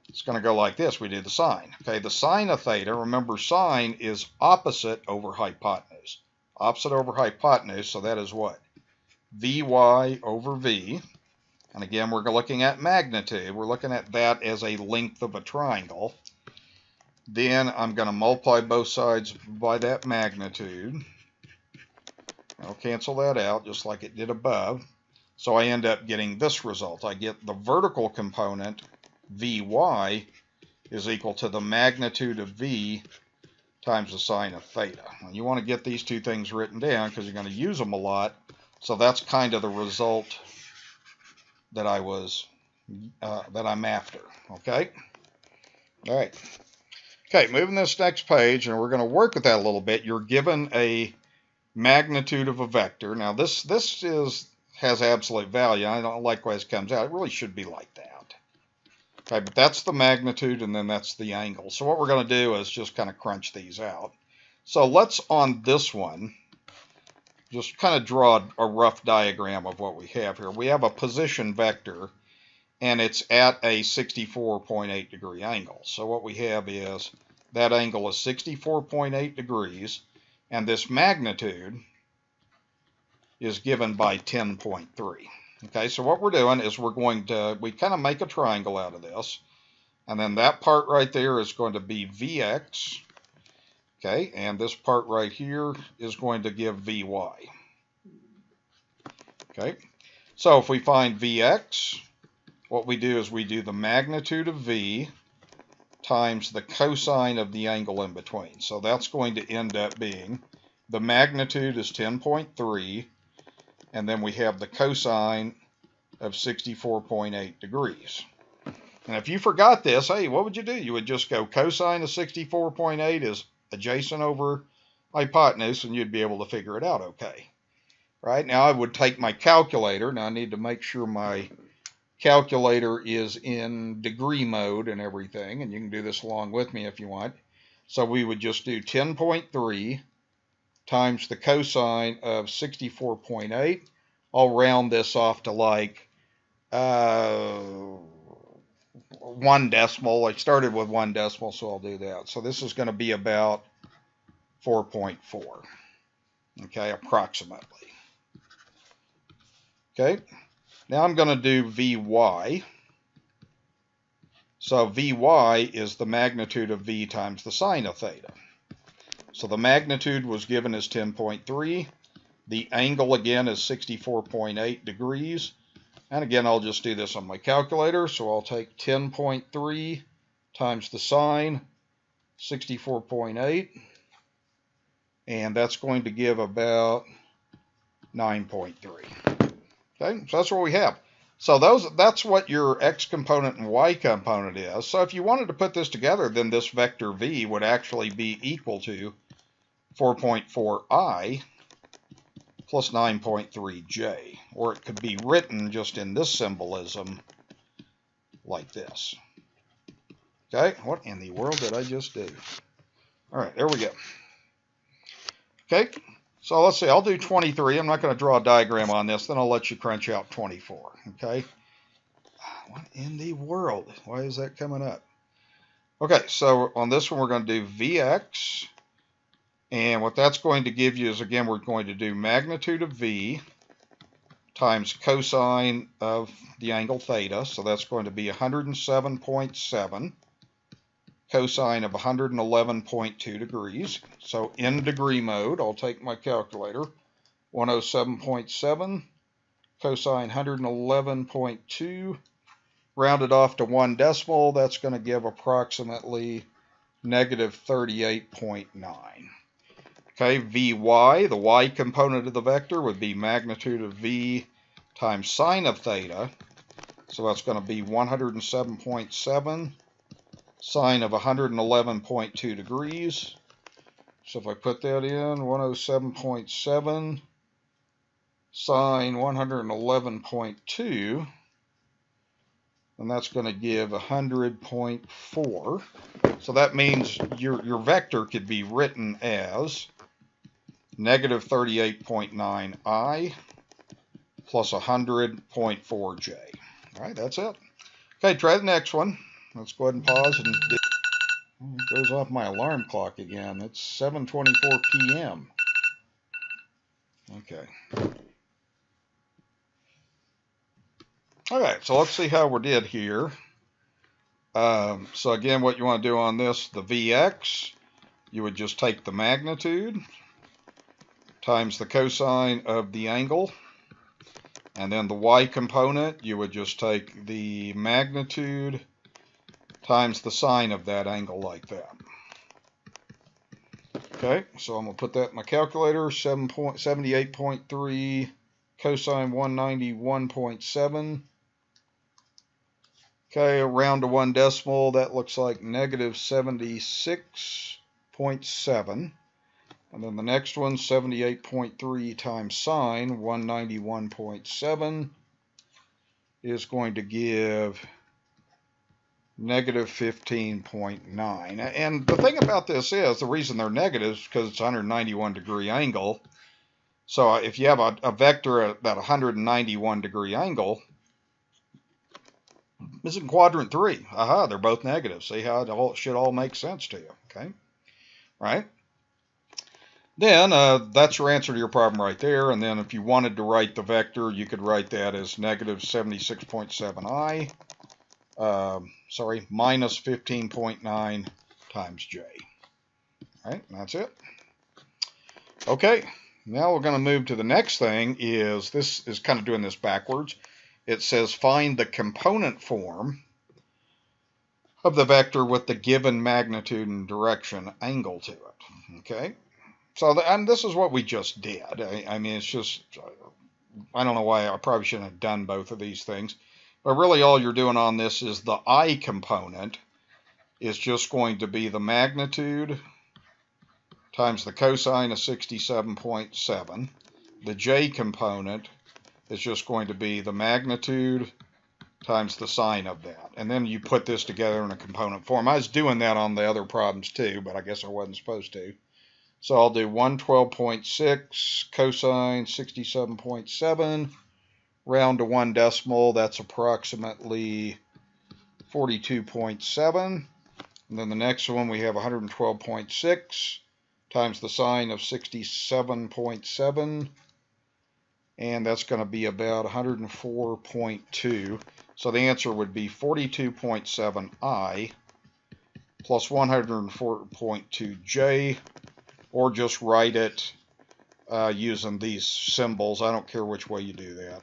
it's going to go like this. We do the sine. Okay, the sine of theta, remember sine is opposite over hypotenuse. Opposite over hypotenuse, so that is what? Vy over v. And again, we're looking at magnitude. We're looking at that as a length of a triangle. Then I'm going to multiply both sides by that magnitude. I'll cancel that out just like it did above. So I end up getting this result. I get the vertical component, Vy, is equal to the magnitude of v times the sine of theta. And you want to get these two things written down because you're going to use them a lot. So that's kind of the result that I'm after. Okay? All right. Okay, moving this next page, and we're going to work with that a little bit. You're given a magnitude of a vector. Now this has absolute value. I don't like the way this comes out. It really should be like that. Okay, but that's the magnitude, and then that's the angle. So what we're going to do is just kind of crunch these out. So let's, on this one, just kind of draw a rough diagram of what we have here. We have a position vector, and it's at a 64.8 degree angle. So what we have is that angle is 64.8 degrees, and this magnitude is given by 10.3. Okay, so what we're doing is we kind of make a triangle out of this, and then that part right there is going to be Vx, okay, and this part right here is going to give Vy. Okay, so if we find Vx, what we do is we do the magnitude of v times the cosine of the angle in between. So that's going to end up being, the magnitude is 10.3, and then we have the cosine of 64.8 degrees. And if you forgot this, hey, what would you do? You would just go cosine of 64.8 is adjacent over hypotenuse, and you'd be able to figure it out okay. Right, now I would take my calculator. Now I need to make sure my calculator is in degree mode and everything, and you can do this along with me if you want. So we would just do 10.3 times the cosine of 64.8. I'll round this off to like 1 decimal. I started with 1 decimal, so I'll do that. So this is going to be about 4.4. Okay, approximately. Okay, now I'm going to do Vy. So Vy is the magnitude of v times the sine of theta. So the magnitude was given as 10.3. The angle again is 64.8 degrees. And again, I'll just do this on my calculator. So I'll take 10.3 times the sine, 64.8. And that's going to give about 9.3. Okay, so that's what we have. So that's what your x component and y component is. So if you wanted to put this together, then this vector v would actually be equal to 4.4i plus 9.3j. Or it could be written just in this symbolism like this. Okay, what in the world did I just do? All right, there we go. Okay, so let's see, I'll do 23. I'm not going to draw a diagram on this, then I'll let you crunch out 24. Okay, what in the world? Why is that coming up? Okay, so on this one we're going to do Vx, and what that's going to give you is, again, we're going to do magnitude of v times cosine of the angle theta, so that's going to be 107.7. cosine of 111.2 degrees. So in degree mode, I'll take my calculator. 107.7 cosine 111.2. Rounded off to 1 decimal, that's going to give approximately negative 38.9. Okay, Vy, the y component of the vector, would be magnitude of V times sine of theta. So that's going to be 107.7 sine of 111.2 degrees. So if I put that in, 107.7 sine 111.2, and that's going to give 100.4. So that means your vector could be written as negative 38.9i plus 100.4j. All right, that's it. Okay, try the next one. Let's go ahead and pause. And it goes off my alarm clock again. It's 7:24 p.m. Okay. Okay, so let's see how we did here. So again, what you want to do on this, the Vx, you would just take the magnitude times the cosine of the angle. And then the y component, you would just take the magnitude times the sine of that angle like that. Okay, so I'm going to put that in my calculator. 78.3 cosine 191.7. Okay, round to 1 decimal, that looks like negative 76.7. And then the next one, 78.3 times sine 191.7 is going to give negative 15.9. And the thing about this is, the reason they're negative is because it's a 191 degree angle. So if you have a vector at that 191 degree angle, this is in quadrant 3. Aha, they're both negative. See how it should all make sense to you, okay? Right? Then that's your answer to your problem right there. And then if you wanted to write the vector, you could write that as negative 76.7i, minus 15.9 times j. All right, and that's it. Okay, now we're going to move to the next thing. This is kind of doing this backwards. It says find the component form of the vector with the given magnitude and direction angle to it. Okay. So, and this is what we just did. I mean, it's just, I don't know why I probably shouldn't have done both of these things. But really all you're doing on this is the I component is just going to be the magnitude times the cosine of 67.7. The J component is just going to be the magnitude times the sine of that. And then you put this together in a component form. I was doing that on the other problems too, but I guess I wasn't supposed to. So I'll do 112.6 cosine 67.7, round to 1 decimal, that's approximately 42.7. And then the next one we have 112.6 times the sine of 67.7, and that's going to be about 104.2. So the answer would be 42.7i plus 104.2j. Or just write it using these symbols. I don't care which way you do that.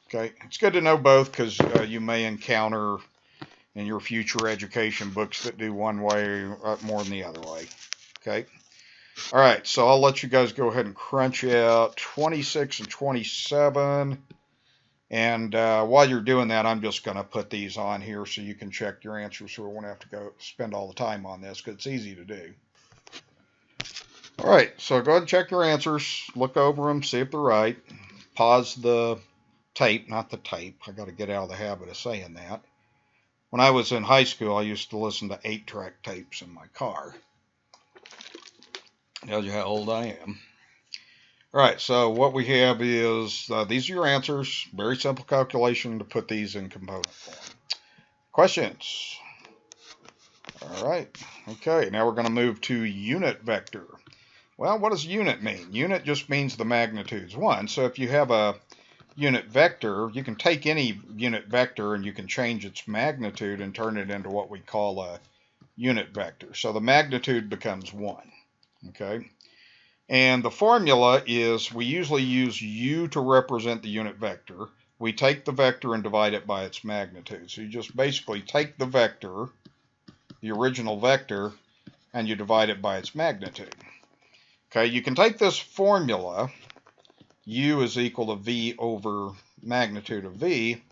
Okay, it's good to know both because you may encounter in your future education books that do one way more than the other way. Okay, all right, so I'll let you guys go ahead and crunch out 26 and 27. And while you're doing that, I'm just going to put these on here so you can check your answers so we won't have to go spend all the time on this because it's easy to do. All right, so go ahead and check your answers, look over them, see if they're right. Pause the tape, not the tape. I got to get out of the habit of saying that. When I was in high school, I used to listen to 8-track tapes in my car. Tells you how old I am. All right, so what we have is, these are your answers. Very simple calculation to put these in component form. Questions? All right, okay, now we're going to move to unit vector. Well, what does unit mean? Unit just means the magnitude's 1. So if you have a unit vector, you can take any unit vector and you can change its magnitude and turn it into what we call a unit vector. So the magnitude becomes 1. Okay? And the formula is we usually use u to represent the unit vector. We take the vector and divide it by its magnitude. So you just basically take the vector, the original vector, and you divide it by its magnitude. Okay, you can take this formula, u is equal to v over magnitude of v.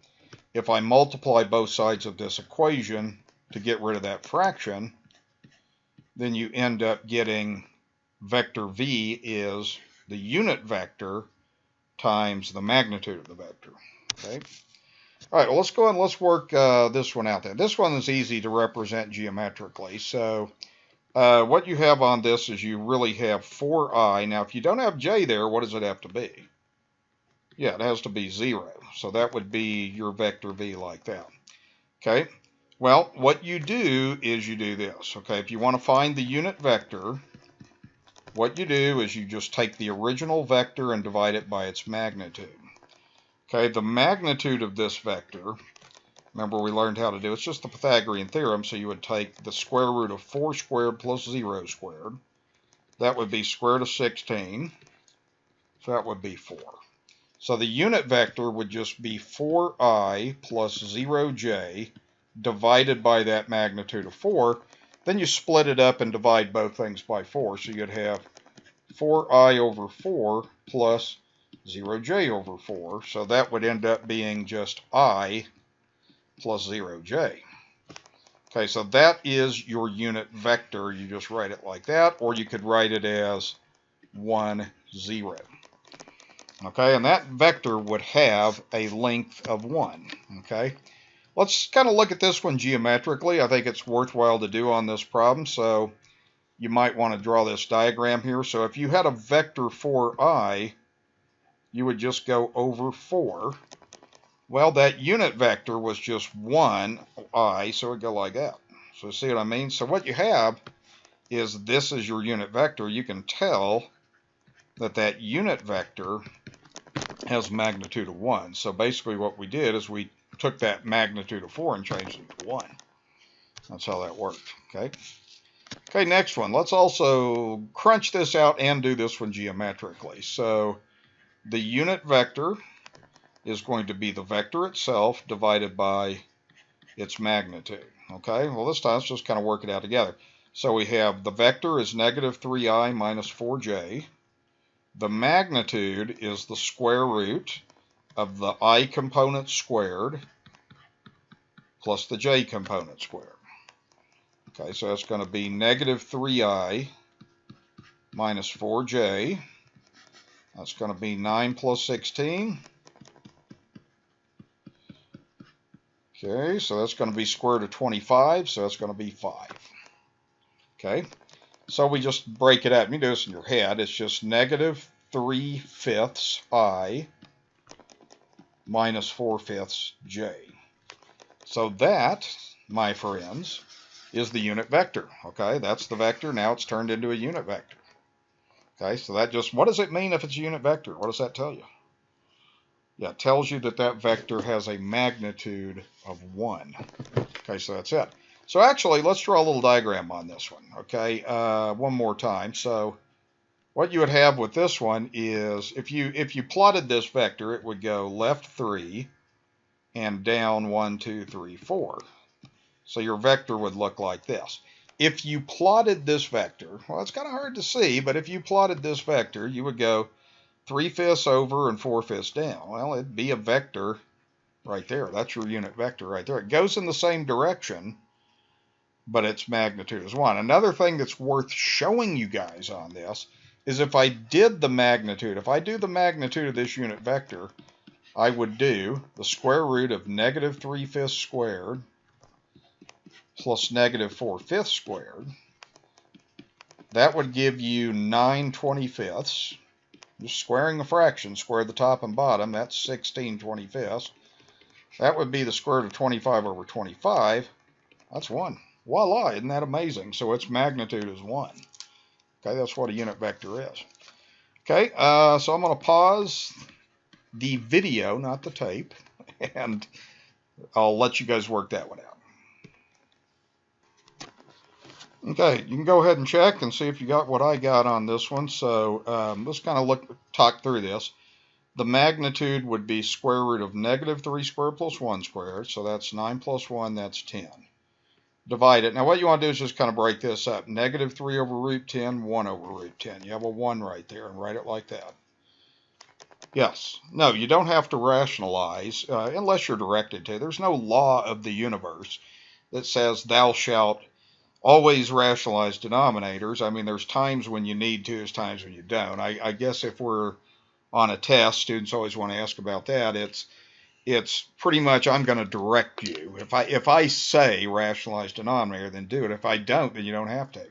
If I multiply both sides of this equation to get rid of that fraction, then you end up getting vector v is the unit vector times the magnitude of the vector. Okay. All right, well, let's go ahead and let's work this one out there. This one is easy to represent geometrically. So what you have on this is you really have 4i. Now, if you don't have j there, what does it have to be? Yeah, it has to be 0. So that would be your vector v like that. Okay, well, what you do is you do this. Okay, if you want to find the unit vector, what you do is you just take the original vector and divide it by its magnitude. Okay, the magnitude of this vector, remember we learned how to do it, it's just the Pythagorean theorem, so you would take the square root of 4 squared plus 0 squared. That would be square root of 16, so that would be 4. So the unit vector would just be 4i plus 0j divided by that magnitude of 4. Then you split it up and divide both things by 4. So you'd have 4i over 4 plus 0j over 4. So that would end up being just i plus 0j. Okay, so that is your unit vector. You just write it like that, or you could write it as 1, 0. Okay, and that vector would have a length of 1. Okay, let's kind of look at this one geometrically. I think it's worthwhile to do on this problem, so you might want to draw this diagram here. So if you had a vector 4i, you would just go over 4. Well, that unit vector was just 1i, so it would go like that. So see what I mean? So what you have is this is your unit vector. You can tell that that unit vector has magnitude of 1. So basically what we did is we took that magnitude of 4 and changed it to 1. That's how that worked. Okay. Okay, next one. Let's also crunch this out and do this one geometrically. So the unit vector is going to be the vector itself divided by its magnitude. Okay, well this time let's just kind of work it out together. So we have the vector is negative 3i minus 4j. The magnitude is the square root of the I component squared plus the j component squared. Okay, so that's going to be negative 3i minus 4j. That's going to be 9 plus 16. Okay, so that's going to be square root of 25, so that's going to be 5. Okay, so we just break it out. You do this in your head. It's just negative 3/5 I minus 4/5 j. So that, my friends, is the unit vector. Okay, that's the vector. Now it's turned into a unit vector. Okay, so that just, what does it mean if it's a unit vector? What does that tell you? Yeah, it tells you that that vector has a magnitude of 1. Okay, so that's it. So actually, let's draw a little diagram on this one. Okay, one more time. So what you would have with this one is, if you plotted this vector, it would go left 3 and down 1, 2, 3, 4. So your vector would look like this. If you plotted this vector, well, it's kind of hard to see, but if you plotted this vector, you would go 3/5 over and 4/5 down. Well, it'd be a vector right there. That's your unit vector right there. It goes in the same direction, but its magnitude is 1. Another thing that's worth showing you guys on this is if I did the magnitude, if I do the magnitude of this unit vector, I would do the square root of negative 3/5 squared plus negative 4/5 squared. That would give you 9/25. Just squaring the fraction, square the top and bottom, that's 16/25. That would be the square root of 25 over 25. That's 1. Voila, isn't that amazing? So its magnitude is 1. Okay, that's what a unit vector is. Okay, so I'm going to pause the video, not the tape, and I'll let you guys work that one out. Okay, you can go ahead and check and see if you got what I got on this one. So let's kind of talk through this. The magnitude would be square root of negative 3 squared plus 1 squared. So that's 9 plus 1, that's 10. Divide it. Now what you want to do is just kind of break this up. Negative 3 over root 10, 1 over root 10. You have a 1 right there, and write it like that. Yes. No, you don't have to rationalize unless you're directed to. There's no law of the universe that says thou shalt always rationalize denominators. I mean, there's times when you need to, there's times when you don't. I guess if we're on a test, students always want to ask about that. It's pretty much I'm going to direct you. If I say rationalize denominator, then do it. If I don't, then you don't have to.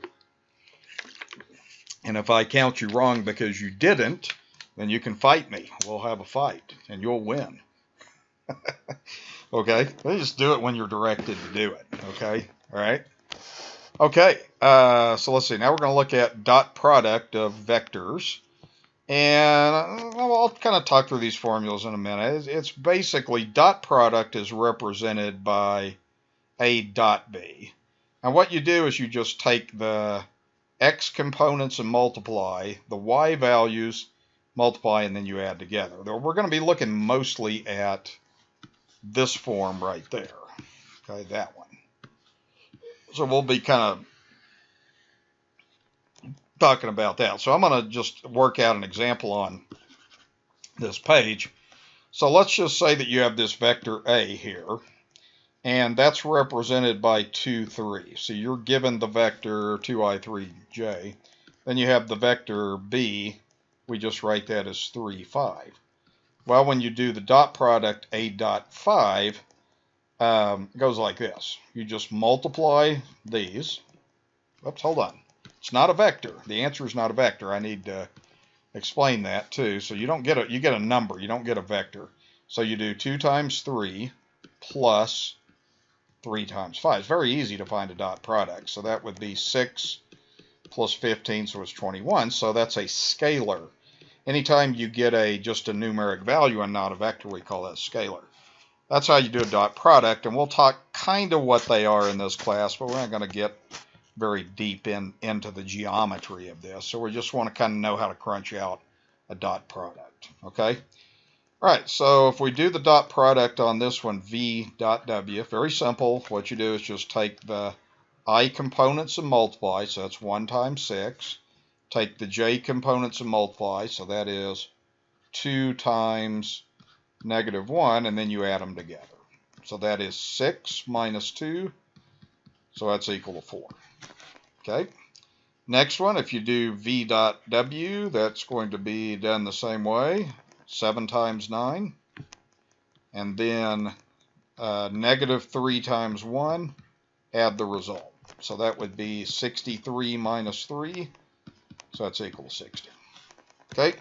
And if I count you wrong because you didn't, then you can fight me. We'll have a fight, and you'll win. Okay? They just do it when you're directed to do it. Okay? All right? Okay, so let's see. Now we're going to look at dot product of vectors. And I'll kind of talk through these formulas in a minute. It's basically dot product is represented by A dot B. And what you do is you just take the x components and multiply, the y values, multiply, and then you add together. We're going to be looking mostly at this form right there. Okay, that one. So we'll be kind of talking about that. So I'm going to just work out an example on this page. So let's just say that you have this vector A here, and that's represented by 2, 3. So you're given the vector 2i, 3j. Then you have the vector B. We just write that as 3, 5. Well, when you do the dot product A dot 5, it goes like this. You just multiply these. Oops, hold on. It's not a vector. The answer is not a vector. I need to explain that too. So you don't get you get a number. You don't get a vector. So you do 2 times 3 plus 3 times 5. It's very easy to find a dot product. So that would be 6 plus 15, so it's 21. So that's a scalar. Anytime you get just a numeric value and not a vector, we call that scalar. That's how you do a dot product, and we'll talk kind of what they are in this class, but we're not going to get very deep into the geometry of this. So we just want to kind of know how to crunch out a dot product. Okay? All right, so if we do the dot product on this one, v dot w, very simple. What you do is just take the I components and multiply, so that's 1 times 6. Take the j components and multiply, so that is 2 times negative 1, and then you add them together. So that is 6 minus 2, so that's equal to 4. Okay. Next one, if you do v dot w, that's going to be done the same way. 7 times 9. And then negative 3 times 1, add the result. So that would be 63 minus 3, so that's equal to 60. Okay.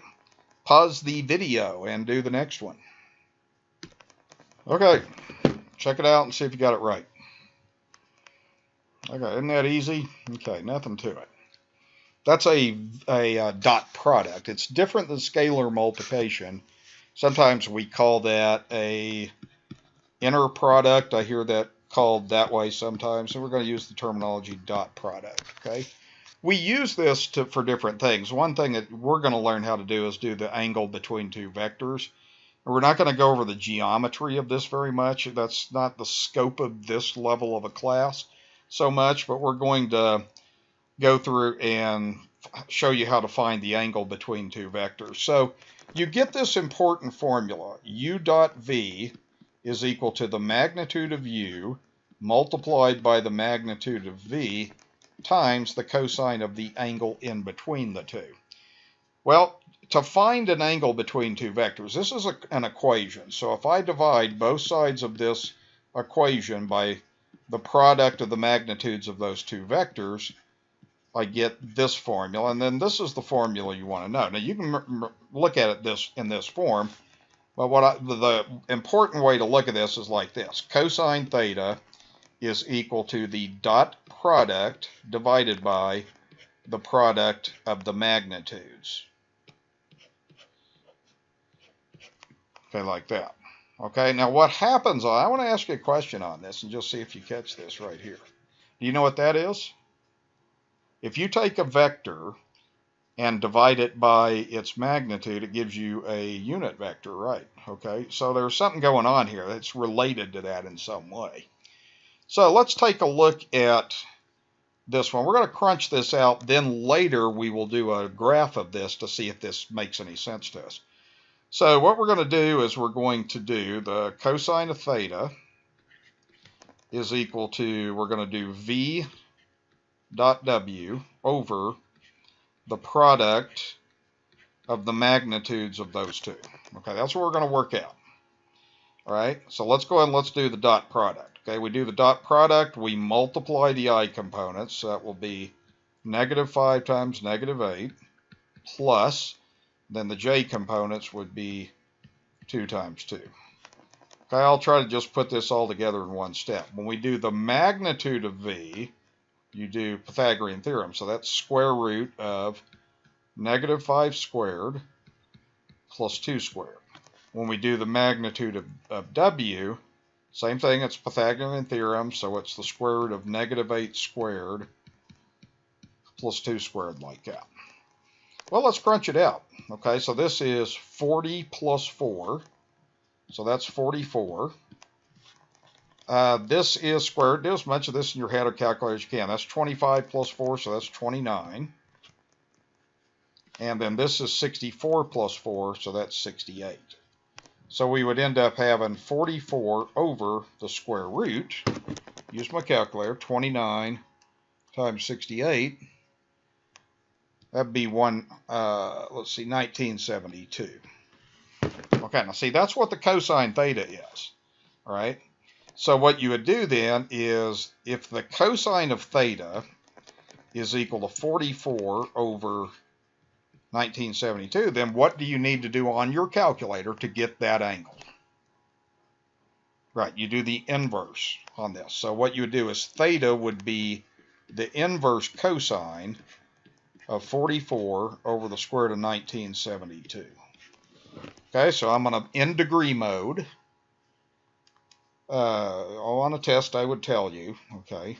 Pause the video and do the next one. Okay. Check it out and see if you got it right. Okay, isn't that easy? Okay, nothing to it. That's a dot product. It's different than scalar multiplication. Sometimes we call that a inner product. I hear that called that way sometimes. So we're going to use the terminology dot product. Okay. We use this for different things. One thing that we're going to learn how to do is do the angle between two vectors. And we're not going to go over the geometry of this very much. That's not the scope of this level of a class so much, but we're going to go through and show you how to find the angle between two vectors. So you get this important formula. U dot V is equal to the magnitude of U multiplied by the magnitude of V times the cosine of the angle in between the two. Well, to find an angle between two vectors, this is an equation. So if I divide both sides of this equation by the product of the magnitudes of those two vectors, I get this formula, and then this is the formula you want to know. Now you can look at it in this form, but the important way to look at this is like this. Cosine theta is equal to the dot product divided by the product of the magnitudes. Okay, like that. Okay, now what happens, I want to ask you a question on this and just see if you catch this right here. Do you know what that is? If you take a vector and divide it by its magnitude, it gives you a unit vector, right? Okay, so there's something going on here that's related to that in some way. So let's take a look at this one. We're going to crunch this out, then later we will do a graph of this to see if this makes any sense to us. So what we're going to do is we're going to do the cosine of theta is equal to, we're going to do v dot w over the product of the magnitudes of those two. Okay, that's what we're going to work out. All right, so let's go ahead and let's do the dot product. Okay, we do the dot product, we multiply the I components, so that will be -5 times -8, plus, then the j components would be 2 times 2. Okay, I'll try to just put this all together in one step. When we do the magnitude of v, you do Pythagorean theorem, so that's square root of -5 squared plus 2 squared. When we do the magnitude of w, same thing, it's Pythagorean theorem, so it's the square root of -8 squared plus 2 squared, like that. Well, let's crunch it out. Okay, so this is 40 plus 4, so that's 44. This is squared. Do as much of this in your head or calculator as you can. That's 25 plus 4, so that's 29. And then this is 64 plus 4, so that's 68. So we would end up having 44 over the square root. Use my calculator. 29 times 68. That'd be 1972. Okay, now see, that's what the cosine theta is. All right. So what you would do then is, if the cosine of theta is equal to 44 over 1972, then what do you need to do on your calculator to get that angle? Right, you do the inverse on this. So what you would do is theta would be the inverse cosine of 44 over the square root of 1972. Okay, so I'm going to, in degree mode, on a test I would tell you, okay,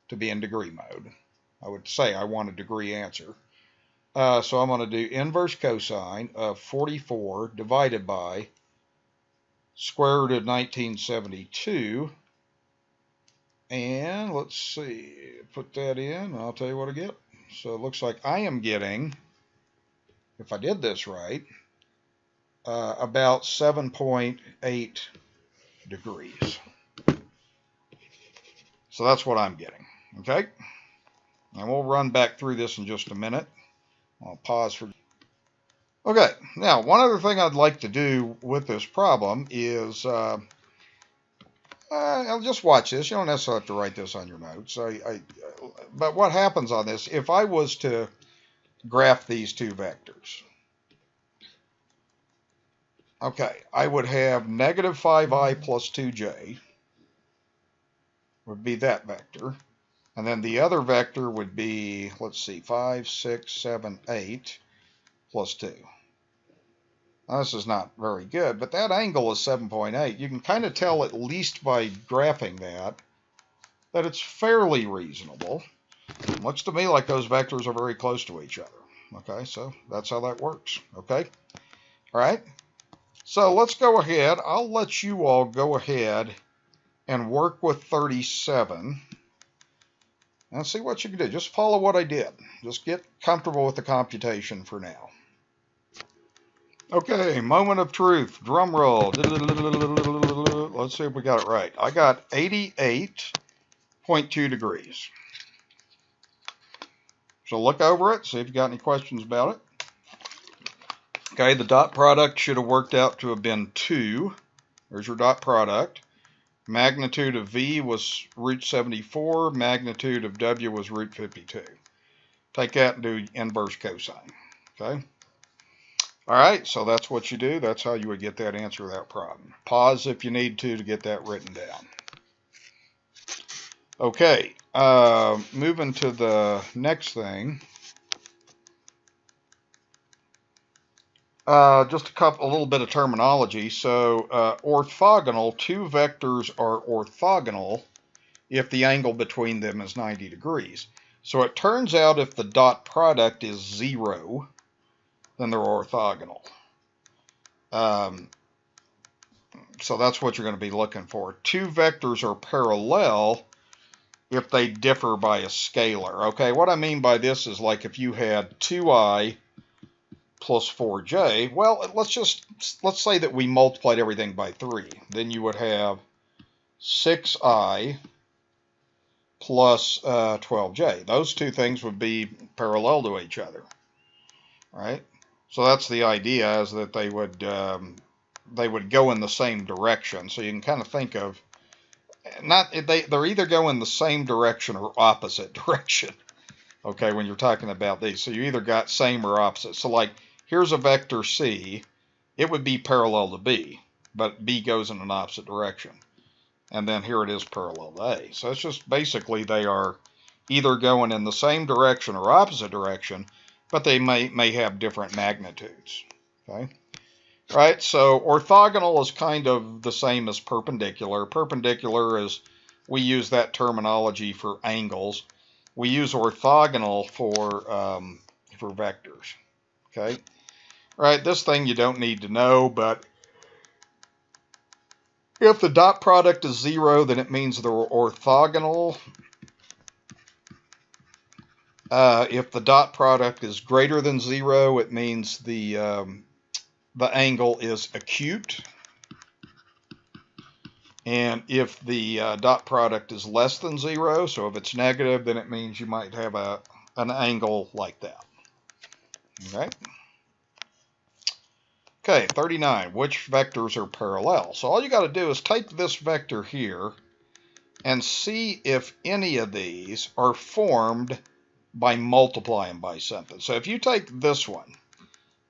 to be in degree mode. I would say I want a degree answer. So I'm going to do inverse cosine of 44 divided by square root of 1972. And let's see, put that in, and I'll tell you what I get. So it looks like I am getting, if I did this right, about 7.8 degrees. So that's what I'm getting, okay? And we'll run back through this in just a minute. I'll pause for... Okay, now one other thing I'd like to do with this problem is, I'll just watch this. You don't necessarily have to write this on your notes. But what happens on this, if I was to graph these two vectors, okay, I would have -5i plus 2j would be that vector. And then the other vector would be, let's see, 5, 6, 7, 8 plus 2. Now, this is not very good, but that angle is 7.8. You can kind of tell, at least by graphing that it's fairly reasonable. It looks to me like those vectors are very close to each other. Okay, so that's how that works. Okay, all right. So let's go ahead. I'll let you all go ahead and work with 37. And see what you can do. Just follow what I did. Just get comfortable with the computation for now. Okay, moment of truth. Drum roll. Let's see if we got it right. I got 88.2 degrees. So look over it, see if you got any questions about it. Okay, the dot product should have worked out to have been 2. There's your dot product. Magnitude of V was root 74. Magnitude of W was root 52. Take that and do inverse cosine. Okay. All right, so that's what you do. That's how you would get that answer to that problem. Pause if you need to get that written down. Okay, moving to the next thing. Just a little bit of terminology. So orthogonal, two vectors are orthogonal if the angle between them is 90 degrees. So it turns out if the dot product is 0, then they're orthogonal. So that's what you're going to be looking for. Two vectors are parallel if they differ by a scalar. Okay, what I mean by this is like if you had 2i plus 4j, well, let's say that we multiplied everything by 3. Then you would have 6i plus 12j. Those two things would be parallel to each other, right? So that's the idea, is that they would go in the same direction. So you can kind of think of they're either go in the same direction or opposite direction. Okay, when you're talking about these, so you either got same or opposite. So like here's a vector c, it would be parallel to b, but b goes in an opposite direction. And then here it is parallel to A. So it's just basically they are either going in the same direction or opposite direction, but they may have different magnitudes. Okay, right? So orthogonal is kind of the same as perpendicular. Perpendicular is, we use that terminology for angles. We use orthogonal for vectors. Okay, right? This thing you don't need to know, but if the dot product is 0, then it means they're orthogonal. If the dot product is greater than 0, it means the angle is acute. And if the dot product is less than 0, so if it's negative, then it means you might have an angle like that. Okay. Okay, 39. Which vectors are parallel? So all you got to do is take this vector here and see if any of these are formed by multiplying by something. So if you take this one,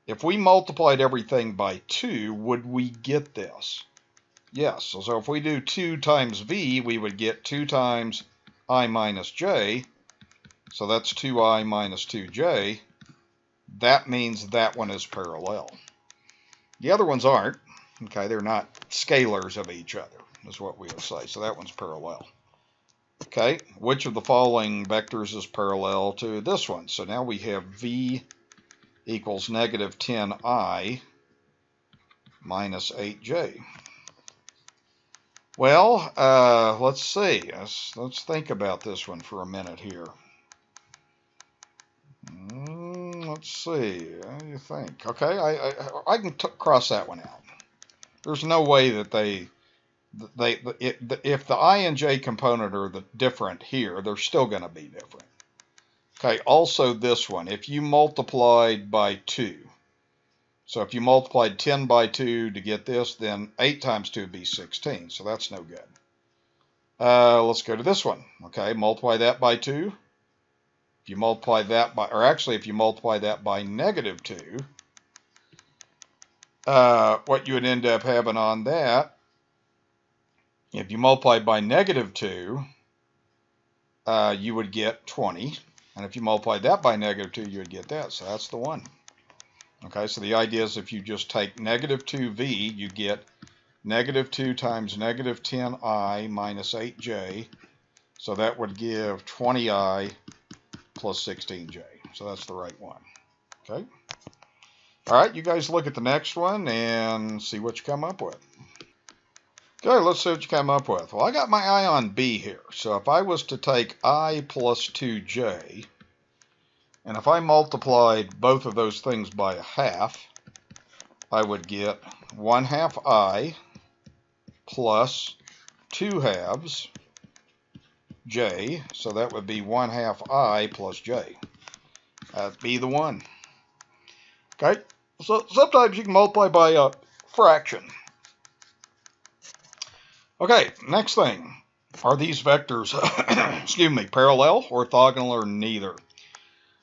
if we multiplied everything by 2, would we get this? Yes. So if we do 2 times v, we would get 2 times I minus j. So that's 2i minus 2j. That means that one is parallel. The other ones aren't. Okay, they're not scalars of each other, is what we will say. So that one's parallel. Okay, which of the following vectors is parallel to this one? So now we have v equals negative 10i minus 8j. Well, let's see. Let's think about this one for a minute here. Let's see. What do you think? Okay, I can cross that one out. There's no way that if the I and j component are different here, they're still going to be different. Okay, also this one, if you multiplied by 2, so if you multiplied 10 by 2 to get this, then 8 times 2 would be 16, so that's no good. Let's go to this one. Okay, multiply that by 2. If you multiply that by, or actually if you multiply that by negative 2, what you would end up having on that, if you multiply by negative 2, you would get 20. And if you multiply that by negative 2, you would get that. So that's the one. Okay, so the idea is if you just take negative 2v, you get negative 2 times negative 10i minus 8j. So that would give 20i plus 16j. So that's the right one. Okay. All right, you guys look at the next one and see what you come up with. Okay, let's see what you come up with. Well, I got my I on B here. So if I was to take I plus 2j, and if I multiplied both of those things by a half, I would get 1/2 I plus 2/2 j. So that would be 1/2 I plus j. That'd be the one. Okay, so sometimes you can multiply by a fraction. Okay, next thing. Are these vectors, excuse me, parallel, orthogonal, or neither?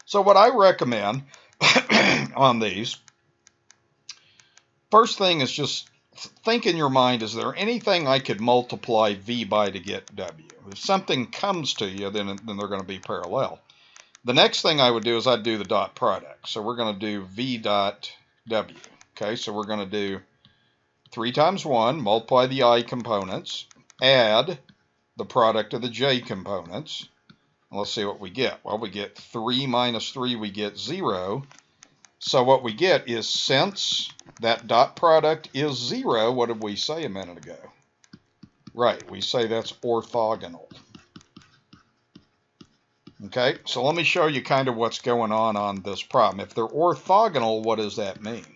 So what I recommend on these, first thing is just think in your mind, is there anything I could multiply v by to get w? If something comes to you, then they're going to be parallel. The next thing I would do is I'd do the dot product. So we're going to do v dot w. Okay, so we're going to do 3 times 1, multiply the I components, add the product of the j components, Let's see what we get. Well, we get 3 minus 3, we get 0. So what we get is, since that dot product is 0, what did we say a minute ago? Right, we say that's orthogonal. Okay, so let me show you kind of what's going on this problem. If they're orthogonal, what does that mean?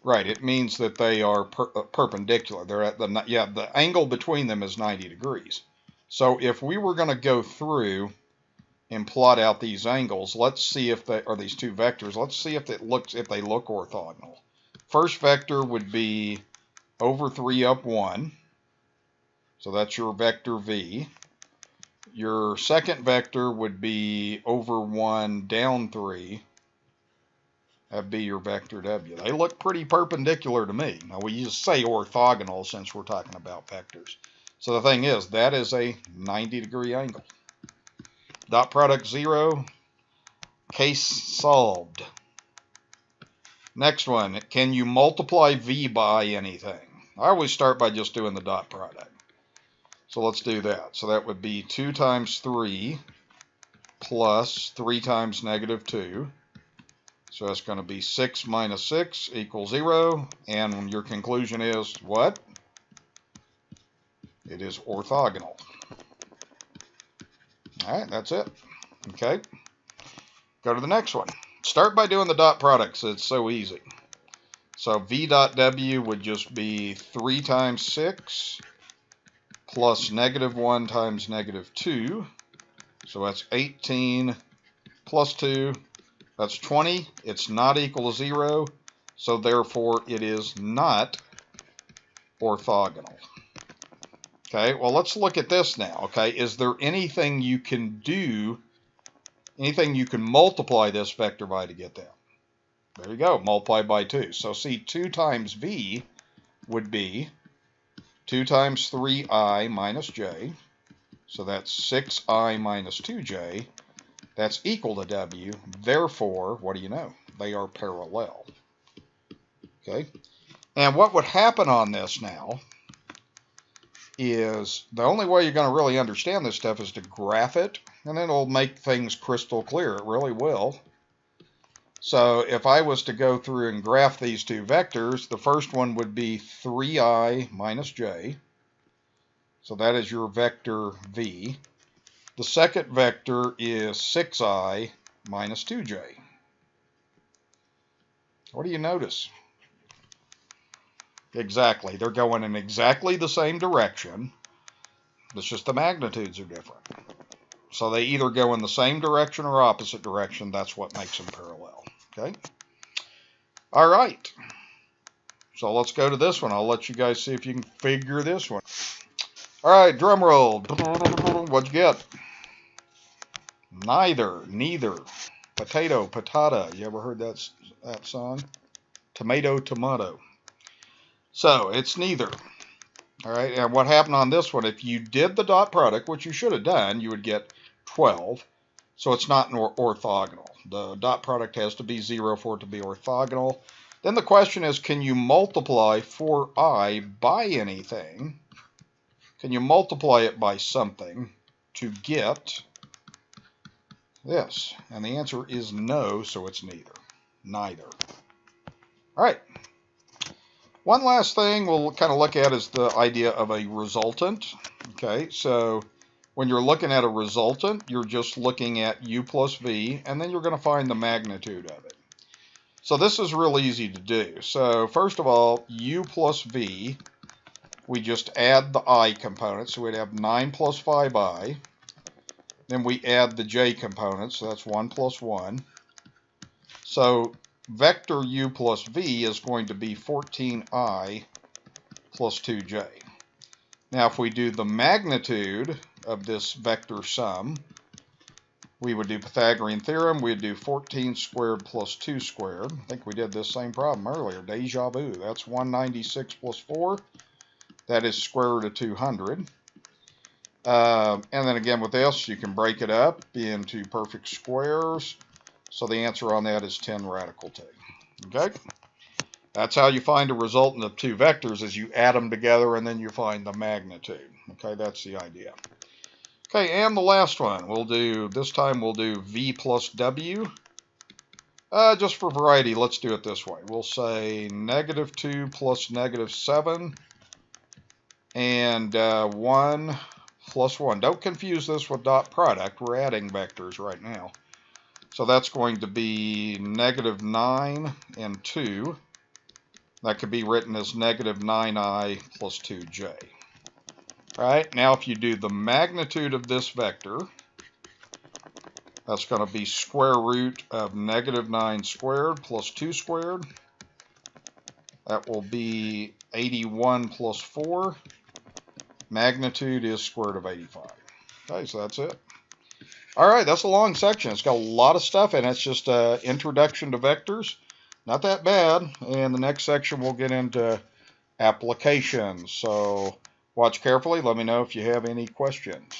Right, it means that they are perpendicular. They're at the angle between them is 90 degrees. So if we were going to go through and plot out these angles, let's see if they are these two vectors. Let's see if they look orthogonal. First vector would be over 3 up 1. So that's your vector V. Your second vector would be over 1 down 3. That'd be your vector W. They look pretty perpendicular to me. Now we just say orthogonal since we're talking about vectors. So the thing is, that is a 90-degree angle. Dot product 0. Case solved. Next one, can you multiply V by anything? I always start by just doing the dot product. So let's do that. So that would be 2 times 3 plus 3 times negative 2. So that's going to be 6 minus 6 equals 0. And your conclusion is what? It is orthogonal. All right, that's it. Okay. Go to the next one. Start by doing the dot products. It's so easy. So V dot W would just be 3 times 6 plus negative 1 times negative 2. So that's 18 plus 2. That's 20. It's not equal to 0. So therefore, it is not orthogonal. Okay, well, let's look at this now. Okay, is there anything you can do, anything you can multiply this vector by to get that? There you go, multiply by 2. So see, 2 times V would be 2 times 3i minus j. So that's 6i minus 2j. That's equal to W. Therefore, what do you know? They are parallel. Okay, and what would happen on this now is the only way you're going to really understand this stuff is to graph it, and then it'll make things crystal clear. It really will. So if I was to go through and graph these two vectors, the first one would be 3i minus j. So that is your vector V. The second vector is 6i minus 2j. What do you notice? Exactly. They're going in exactly the same direction. It's just the magnitudes are different. So they either go in the same direction or opposite direction. That's what makes them parallel. Okay? All right. So let's go to this one. I'll let you guys see if you can figure this one. All right, drum roll. What'd you get? Neither. Potato, patata. You ever heard that song? Tomato, tomato. So it's neither. All right, and what happened on this one, if you did the dot product, which you should have done, you would get 12. So it's not orthogonal. The dot product has to be 0 for it to be orthogonal. Then the question is, can you multiply 4i by anything? Can you multiply it by something to get this? And the answer is no, so it's neither. All right. One last thing we'll kind of look at is the idea of a resultant. Okay, so when you're looking at a resultant, you're just looking at u plus v, and then you're going to find the magnitude of it. So this is real easy to do. So first of all, u plus v, we just add the I component, so we'd have 9 plus 5i. Then we add the j component, so that's 1 plus 1. So vector u plus v is going to be 14i plus 2j. Now if we do the magnitude of this vector sum, we would do Pythagorean theorem. We'd do 14 squared plus 2 squared. I think we did this same problem earlier. Deja vu. That's 196 plus 4. That is square root of 200. And then again with this, you can break it up into perfect squares. So the answer on that is 10 radical 2. Okay? That's how you find a resultant of two vectors, is you add them together and then you find the magnitude. Okay, that's the idea. Okay, and the last one, this time we'll do v plus w. Just for variety, let's do it this way. We'll say -2 plus -7 and 1 plus 1. Don't confuse this with dot product. We're adding vectors right now. So that's going to be -9 and 2. That could be written as -9i plus 2j. All right, now if you do the magnitude of this vector, that's going to be square root of -9 squared plus 2 squared. That will be 81 plus 4. Magnitude is square root of 85. Okay, so that's it. All right, that's a long section. It's got a lot of stuff in it. It's just an introduction to vectors. Not that bad. And the next section we'll get into applications. So watch carefully. Let me know if you have any questions.